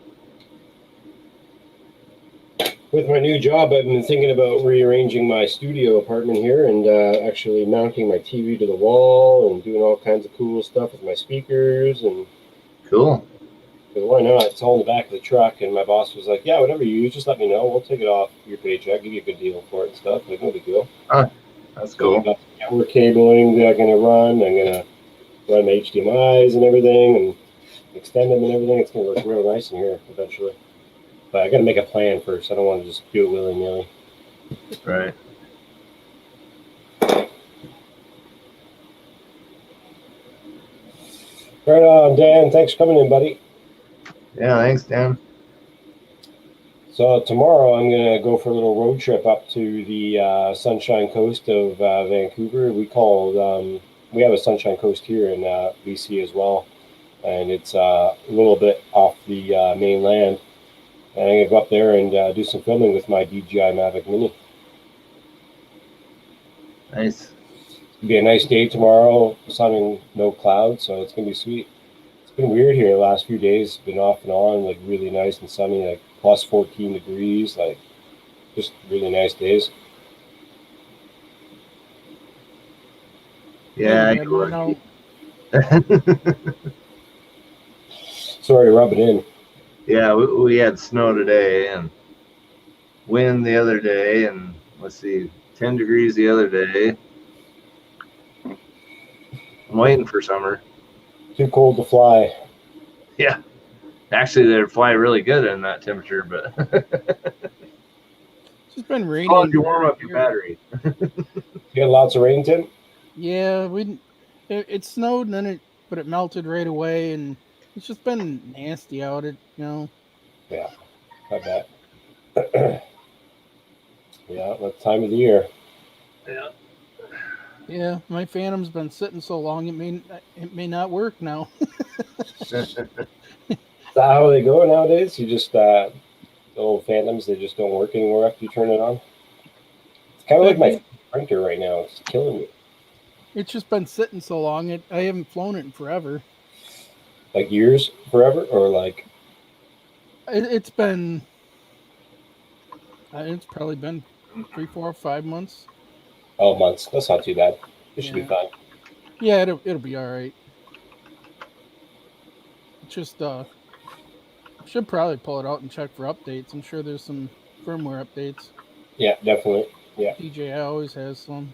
With my new job, I've been thinking about rearranging my studio apartment here and actually mounting my TV to the wall and doing all kinds of cool stuff with my speakers. And Cool. why not? It's all in the back of the truck. And my boss was like, yeah, whatever you use, just let me know. We'll take it off your paycheck, give you a good deal for it and stuff. Like, no big deal. That's So cool. I've got network cabling that I'm going to run. I'm going to run my HDMIs and everything and extend them and everything. It's going to look real nice in here eventually. But I got to make a plan first. I don't want to just do it willy-nilly. Right. Right on, Dan. Thanks for coming in, buddy. Yeah, thanks, Dan. So tomorrow I'm going to go for a little road trip up to the Sunshine Coast of Vancouver. We have a Sunshine Coast here in BC as well. And it's a little bit off the mainland. And I'm going to go up there and do some filming with my DJI Mavic Mini. Nice. It's going to be a nice day tomorrow, sun and no clouds, so it's going to be sweet. It's been weird here the last few days. It's been off and on, like really nice and sunny, like plus 14 degrees, like just really nice days. Yeah. Yeah, right now. Sorry to rub it in. Yeah, we had snow today and wind the other day, and let's see, 10 degrees the other day. I'm waiting for summer. Too cold to fly. Yeah. Actually, they fly really good in that temperature, but It's just been raining. oh, you warm up your battery. You got lots of rain, Tim? Yeah, it snowed and then but it melted right away, and it's just been nasty out. I bet. Yeah, that time of the year. Yeah. Yeah, my Phantom's been sitting so long it may not work now. Is that how they go nowadays? You just the old Phantoms, they just don't work anymore after you turn it on. It's kind of like my printer right now. It's killing me. It's just been sitting so long. I haven't flown it in forever. Like years, forever, or like It's been. It's probably been 3, 4, 5 months. months. That's not too bad. It should be Yeah. fine. Yeah, it'll be all right. Just should probably pull it out and check for updates. I'm sure there's some firmware updates. Yeah, definitely. Yeah. DJI always has some.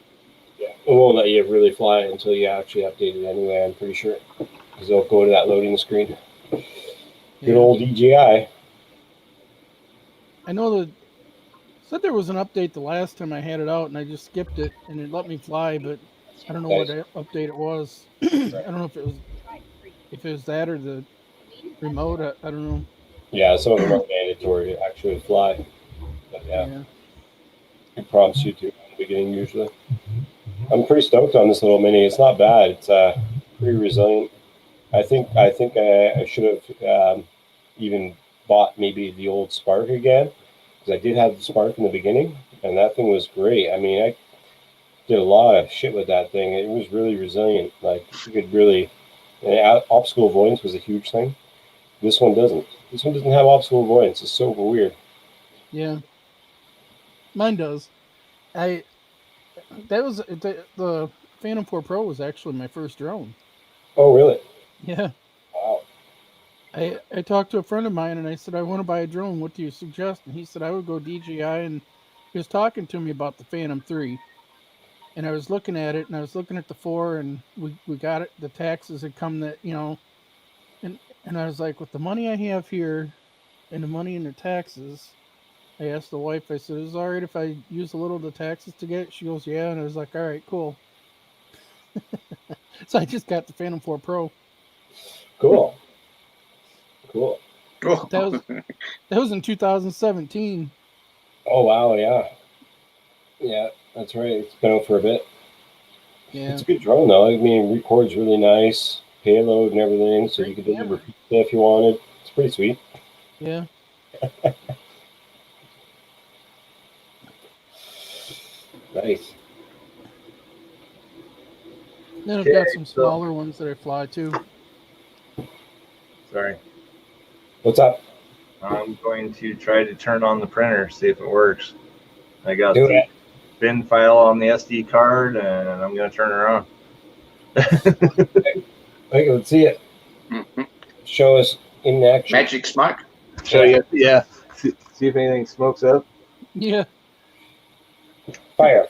Yeah. It won't let you really fly it until you actually update it anyway, I'm pretty sure. Because they'll go to that loading screen. Good old DJI. I know that said there was an update the last time I had it out, and I just skipped it, and it let me fly, but I don't know what update it was. I don't know if it was that or the remote. I don't know. Yeah, some of them are mandatory to actually fly. But yeah, it prompts you to in the beginning usually. I'm pretty stoked on this little mini. It's not bad. It's pretty resilient. I think I should have even bought maybe the old Spark again, because I did have the Spark in the beginning, and that thing was great. I mean, I did a lot of shit with that thing. It was really resilient. Like, you could really, and obstacle avoidance was a huge thing. This one doesn't. This one doesn't have obstacle avoidance. It's so weird. Yeah, mine does. The Phantom 4 Pro was actually my first drone. Oh, really? Yeah. Wow. I talked to a friend of mine and I said, I want to buy a drone. What do you suggest? And he said, I would go DJI. And he was talking to me about the Phantom 3. And I was looking at it and I was looking at the 4 and we got it. The taxes had come that, and I was like, with the money I have here and the money in the taxes, I asked the wife, I said, is it all right if I use a little of the taxes to get it? She goes, yeah. And I was like, all right, cool. So I just got the Phantom 4 Pro. Cool. That was in 2017. Oh, wow, yeah. Yeah, that's right. It's been out for a bit. Yeah. It's a good drone, though. I mean, it records really nice, payload and everything, so you could deliver pizza if you wanted. It's pretty sweet. Yeah. Nice. Then I've got some smaller ones that I fly too. Sorry. What's up? I'm going to try to turn on the printer, see if it works. I got the bin file on the SD card, and I'm going to turn it on. Okay, let's see it. Show us in action. Magic smoke. Show you. Yeah. See if anything smokes up. Yeah. Fire.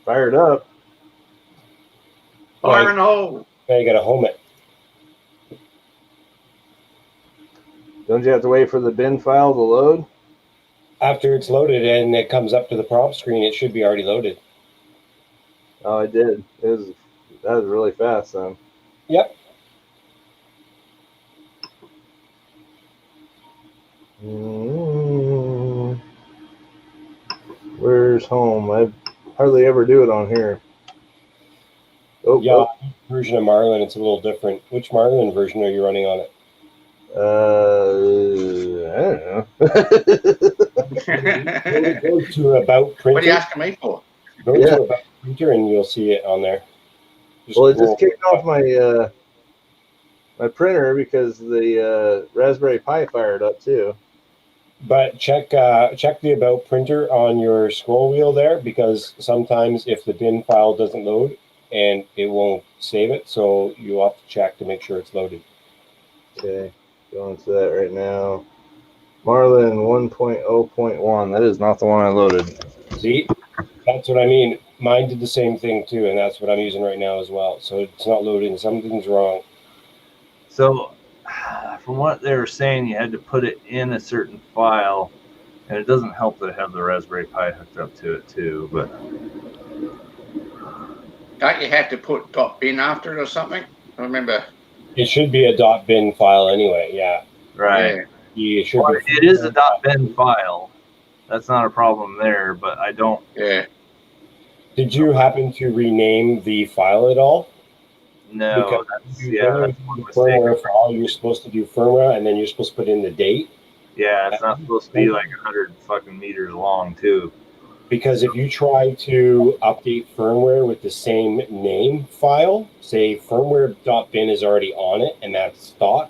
Fired up. Fire in the hole. Now you got to home it. Don't you have to wait for the bin file to load? After it's loaded and it comes up to the prompt screen, it should be already loaded. Oh, I did. That was really fast, then. Yep. Where's home? I hardly ever do it on here. Version of Marlin, it's a little different. Which Marlin version are you running on it? I don't know. Go to About Printer. What are you asking me for? Go to About Printer and you'll see it on there. It just kicked off my my printer because the Raspberry Pi fired up too. But check the About Printer on your scroll wheel there, because sometimes if the bin file doesn't load and it won't save it, so you'll have to check to make sure it's loaded. Okay, going to that right now. Marlin 1.0.1. That is not the one I loaded. See, that's what I mean. Mine did the same thing too, and that's what I'm using right now as well. So it's not loading. Something's wrong. So, from what they were saying, you had to put it in a certain file, and it doesn't help that I have the Raspberry Pi hooked up to it too. But don't you have to put .bin after it or something? I remember. It should be a .bin file anyway. Yeah. Right. it should Well, be. it is a .bin file. That's not a problem there, but I don't. Yeah. Did you happen to rename the file at all? No, Because that's, when yeah, you that's do one the mistake. firmware file, you're supposed to do firmware, and then you're supposed to put in the date. Yeah, it's not supposed to be like 100 fucking meters long, too. Because if you try to update firmware with the same name file, say firmware.bin is already on it, and that's stock.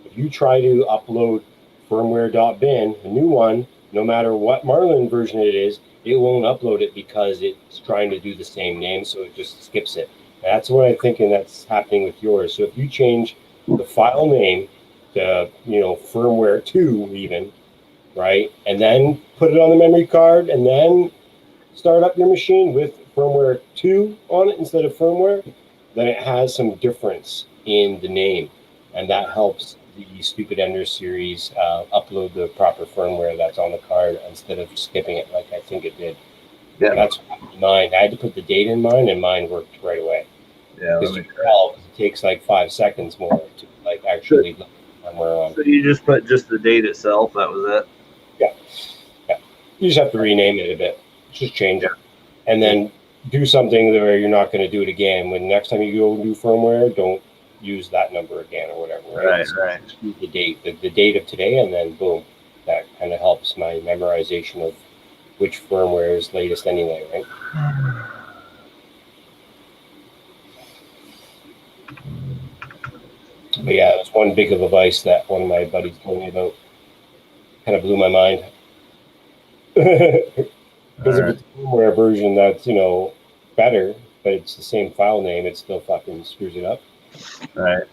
If you try to upload firmware.bin, a new one, no matter what Marlin version it is, it won't upload it because it's trying to do the same name, so it just skips it. That's what I'm thinking that's happening with yours. So if you change the file name to, firmware 2 even, right, and then put it on the memory card, and then start up your machine with firmware 2 on it instead of firmware, then it has some difference in the name. And that helps the Stupid Ender series upload the proper firmware that's on the card instead of skipping it like I think it did. Yeah. That's mine. I had to put the date in mine, and mine worked right away. Yeah, Because it takes like 5 seconds more to actually let the firmware on. so you just put just the date itself, that was it? Yeah. You just have to rename it a bit. Just change it. And then do something where you're not going to do it again. When next time you go do firmware, don't use that number again or whatever. Right. Just use the date, the date of today, and then boom. That kind of helps my memorization of which firmware is latest anyway, right? But yeah, it was one big of advice that one of my buddies told me about. Kind of blew my mind. Because if it's a firmware version that's, better, but it's the same file name, it still fucking screws it up. Right.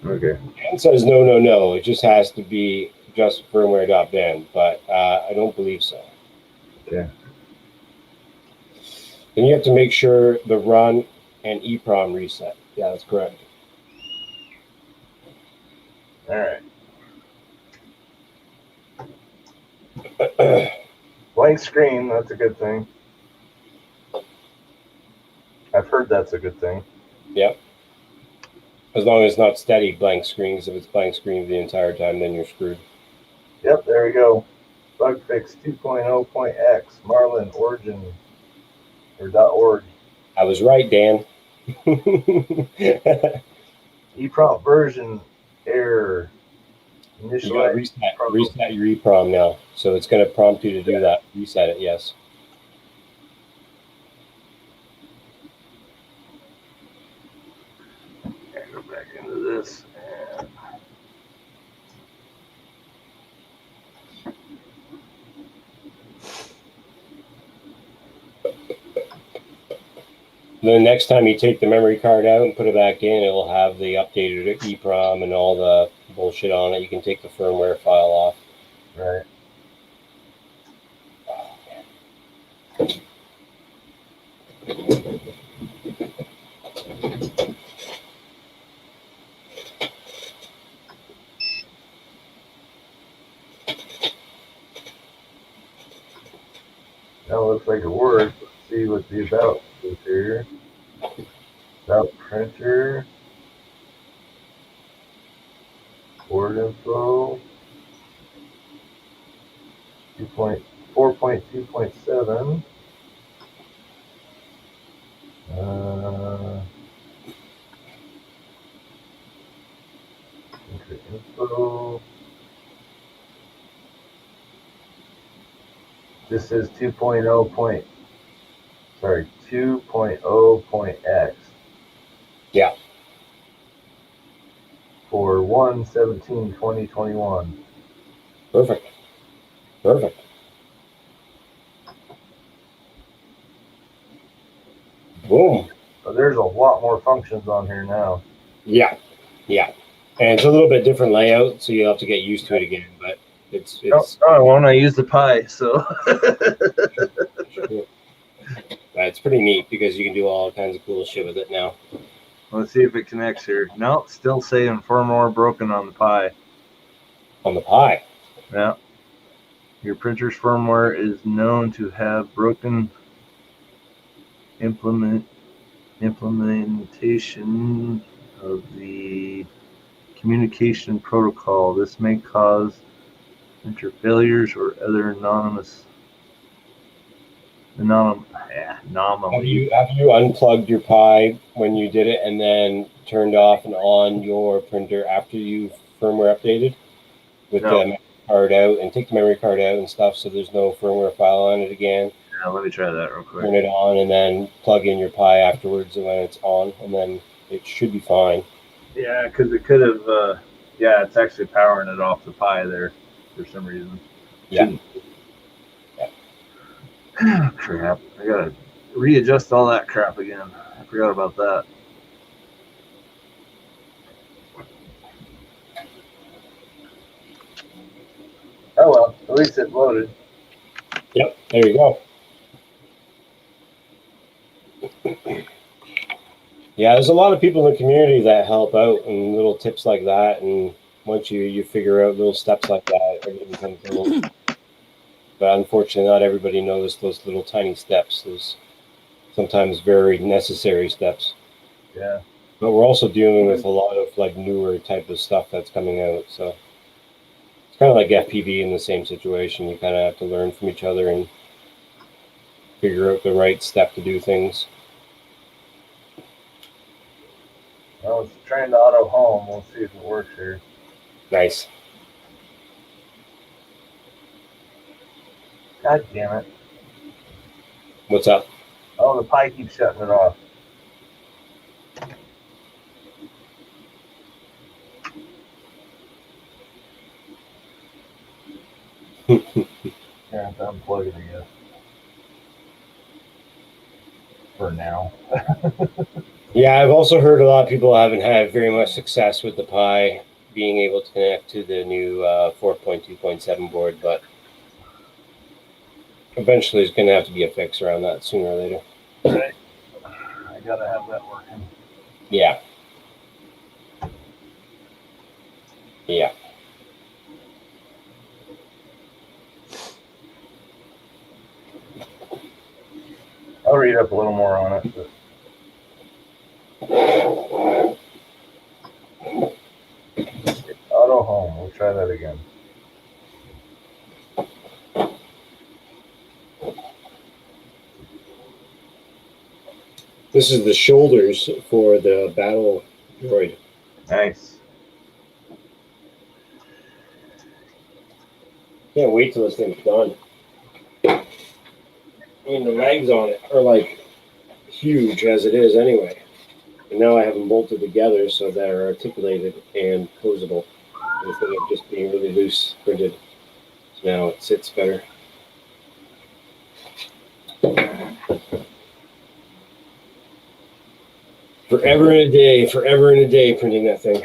Okay. And says no. It just has to be just firmware.bin, but I don't believe so. Okay. Then you have to make sure the run and EEPROM reset. Yeah, that's correct. All right. Blank screen, that's a good thing. I've heard that's a good thing. Yep. As long as it's not steady blank screens. If it's blank screen the entire time, then you're screwed. Yep, there we go. Bug fix 2.0.x, Marlin origin or .org. I was right, Dan. EEPROM version error. You got to reset your EEPROM now. So it's going to prompt you to do that. Reset it, yes. Go back into this. The next time you take the memory card out and put it back in, it will have the updated EEPROM and all the bullshit on it. You can take the firmware file off. Right. That looks like it works. Let's see what the about is here. About printer. Board info. 4.2.7. Info. This is 2.0.x. Yeah. For 1/17/2021. Perfect. Boom. So there's a lot more functions on here now. Yeah. And it's a little bit different layout, so you'll have to get used to it again. But it's I won't. I use the Pi, so. It's pretty neat because you can do all kinds of cool shit with it now. Let's see if it connects here. No, still saying firmware broken on the Pi. On the Pi. Yeah. Your printer's firmware is known to have broken implementation of the communication protocol. This may cause printer failures or other anomaly. Have you unplugged your Pi when you did it and then turned off and on your printer after you firmware updated with No. the memory card out, and take the memory card out and stuff so there's no firmware file on it again? Yeah, let me try that real quick. Turn it on and then plug in your Pi afterwards when it's on, and then it should be fine. Yeah, because it could have. Yeah, it's actually powering it off the Pi there for some reason. Yeah. Crap! I gotta readjust all that crap again. I forgot about that. Oh well, at least it loaded. Yep, there you go. Yeah, there's a lot of people in the community that help out and little tips like that, and once you figure out little steps like that, everything becomes a little. But unfortunately, not everybody knows those little tiny steps. Those sometimes very necessary steps. Yeah. But we're also dealing with a lot of like newer type of stuff that's coming out, so it's kind of like FPV in the same situation. You kind of have to learn from each other and figure out the right step to do things. I was trying to auto home. We'll see if it works here. Nice. God damn it! What's up? Oh, the Pi keeps shutting it off. Yeah, to unplug it, I guess. For now. Yeah, I've also heard a lot of people haven't had very much success with the Pi being able to connect to the new 4.2.7 board, but eventually there's going to have to be a fix around that sooner or later. Right. I gotta have that working. Yeah. Yeah. I'll read up a little more on it. But... Auto home. We'll try that again. This is the shoulders for the battle droid. Nice. Can't wait till this thing's done. I mean, the legs on it are like huge as it is anyway. And now I have them bolted together so they're articulated and posable instead of just being really loose printed. So now it sits better. Forever and a day printing that thing.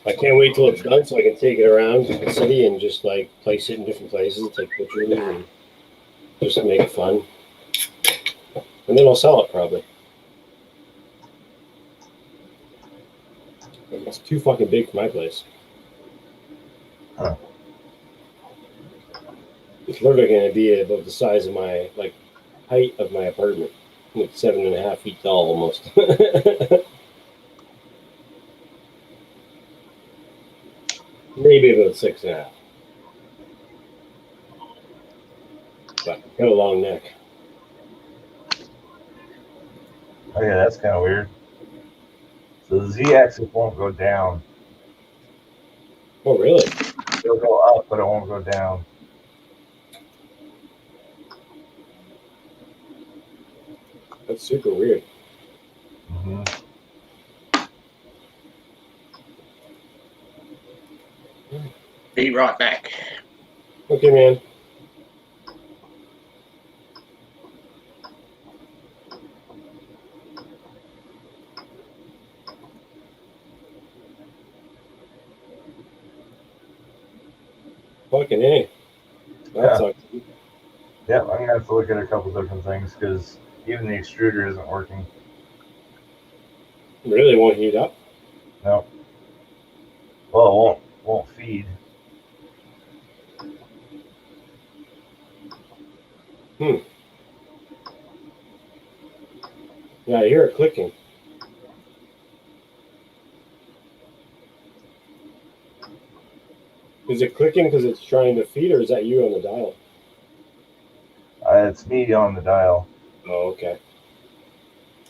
I can't wait till it's done so I can take it around the city and just like place it in different places, take pictures and just make it fun. And then I'll sell it probably. It's too fucking big for my place. Huh. It's literally going to be about the size of my height of my apartment. Like 7.5 feet tall almost. Maybe about 6.5. But got a long neck. Oh yeah, that's kind of weird. So the Z-axis won't go down. Oh really? It'll go up, but it won't go down. That's super weird. Mm-hmm. Be right back. Okay, man. Fucking A. That Yeah. sucks. Yeah, I'm gonna have to look at a couple different things because even the extruder isn't working. Really won't heat up. No. Well, it won't. won't feed. Yeah, I hear it clicking. Is it clicking because it's trying to feed, or is that you on the dial? It's me on the dial. Oh, okay.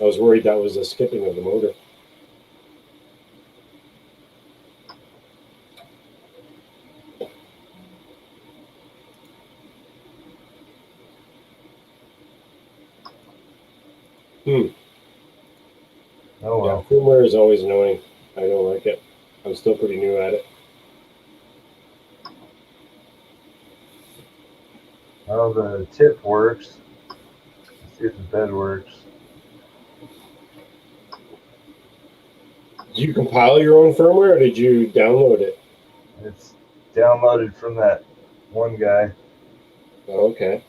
I was worried that was a skipping of the motor. Oh Yeah, well. firmware is always annoying. I don't like it. I'm still pretty new at it. Well, the tip works. Let's see if the bed works. Did you compile your own firmware, or did you download it? It's downloaded from that one guy. Oh, okay.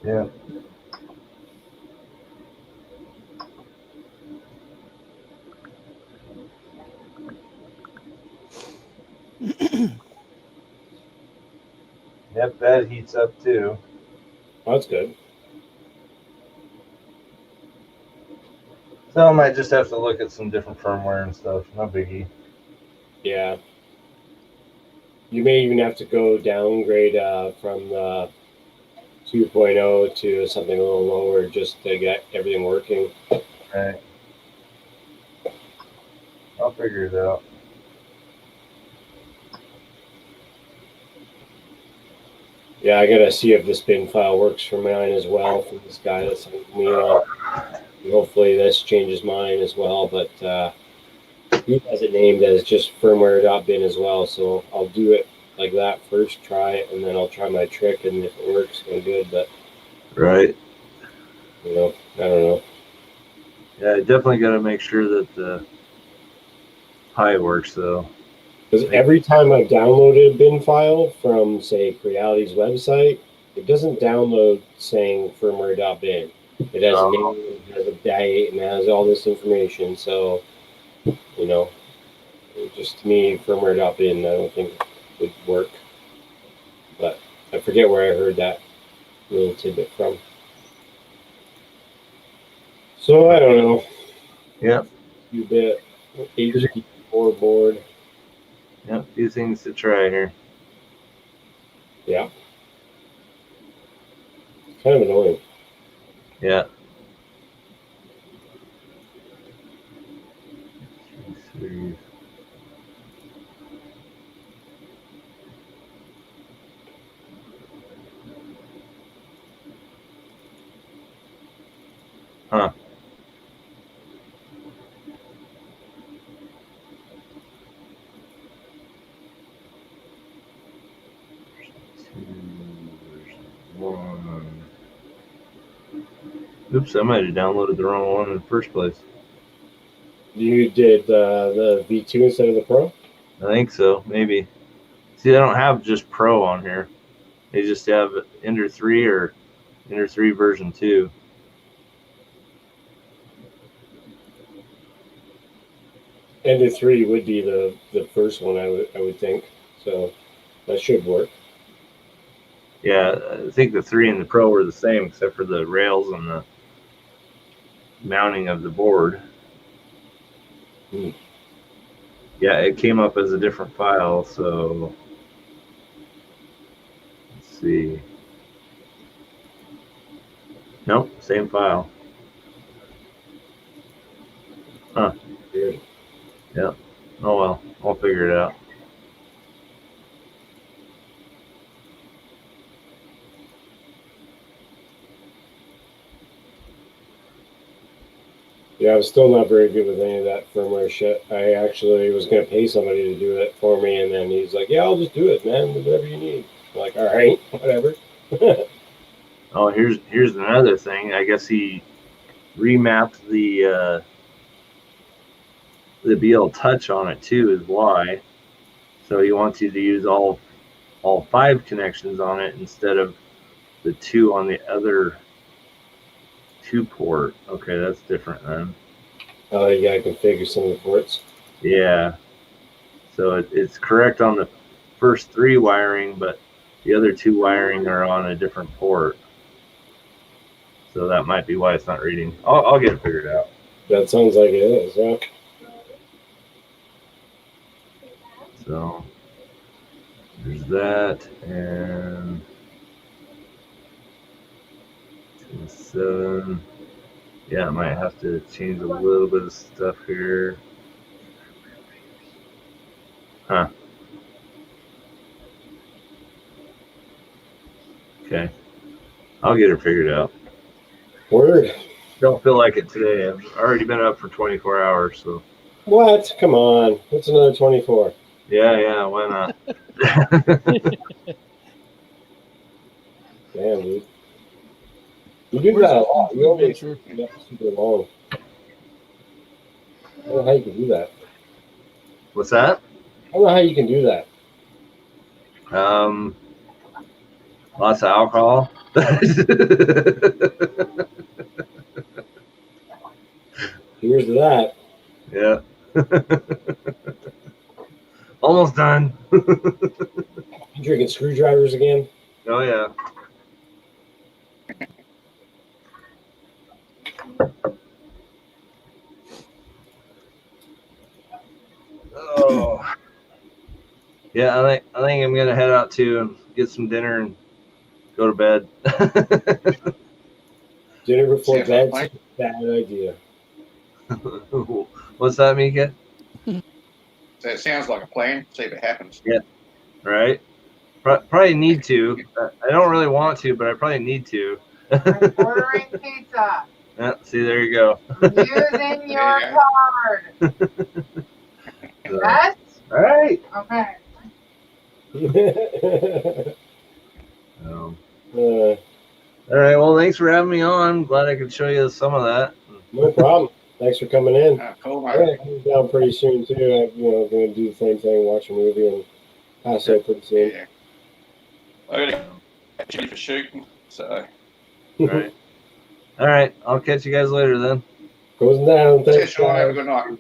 Yeah. Yep, that heats up too. That's good. So I might just have to look at some different firmware and stuff. No biggie. Yeah. You may even have to go downgrade from the 2.0 to something a little lower just to get everything working. Right. I'll figure it out. Yeah, I gotta see if this bin file works for mine as well for this guy that sent me on. Hopefully this changes mine as well, but he has it named as just firmware.bin as well, so I'll do it like that first, try it, and then I'll try my trick, and if it works, then good, but Right. you know, I don't know. Yeah, I definitely got to make sure that the Pi works though. Because every time I've downloaded a bin file from, say, Creality's website, it doesn't download saying firmware.bin. It has a name, it has a date, and it has all this information. So, you know, just to me, firmware.bin, I don't think would work. But I forget where I heard that little tidbit from. So I don't know. Yep. You bit HD4 board. Yep. A few things to try here. Yeah. Kind of annoying. Yeah. Huh. Oops, I might have downloaded the wrong one in the first place. You did the V2 instead of the Pro? I think so, maybe. See, I don't have just Pro on here. They just have Ender 3 or Ender 3 version 2. Ender 3 would be the first one, I would think. So that should work. Yeah, I think the 3 and the Pro were the same, except for the rails and the mounting of the board. Yeah, it came up as a different file, so let's see. Nope, same file. Huh. Weird. Yeah. Oh well, I'll figure it out. Yeah, I was still not very good with any of that firmware shit. I actually was going to pay somebody to do it for me, and then he's like, "Yeah, I'll just do it, man. Whatever you need." I'm like, all right, whatever. Oh, here's another thing. I guess he remapped the BL Touch on it too, is why. So he wants you to use all 5 connections on it instead of the 2 on the other 2 port. Okay, that's different then. Oh, you gotta configure some of the ports. Yeah. So it's correct on the first 3 wiring, but the other 2 wiring are on a different port. So that might be why it's not reading. I'll get it figured out. That sounds like it is, yeah. So there's that, and 7. Yeah, I might have to change a little bit of stuff here. Huh. Okay. I'll get it figured out. Word. Don't feel like it today. I've already been up for 24 hours, so What? Come on. What's another 24? yeah, why not? Damn, dude. You do that a lot. You always Adventure. get super long. I don't know how you can do that. What's that? I don't know how you can do that. Lots of alcohol. Here's to that. Yeah. Almost done. You drinking screwdrivers again? Oh yeah. Oh. Yeah, I think I'm gonna head out too and get some dinner and go to bed. Dinner before Sounds bed? like- Bad idea. What's that, Mika? So it sounds like a plan. See if it happens. Right? Probably need to. I don't really want to, but I probably need to. I'm ordering pizza. Yeah, see, there you go. I'm using your Yeah. card. So, Yes? all right. Okay. Um, Uh, all right. Well, thanks for having me on. Glad I could show you some of that. no problem. Thanks for coming in. Cool, I'm mate. gonna come down pretty soon too. I'm gonna do the same thing, watch a movie, and pass out pretty soon. Yeah. I got to cheap for shooting. So All right. All right. I'll catch you guys later then. Goes down. see you, Thanks, Sean. Have a guys. good night.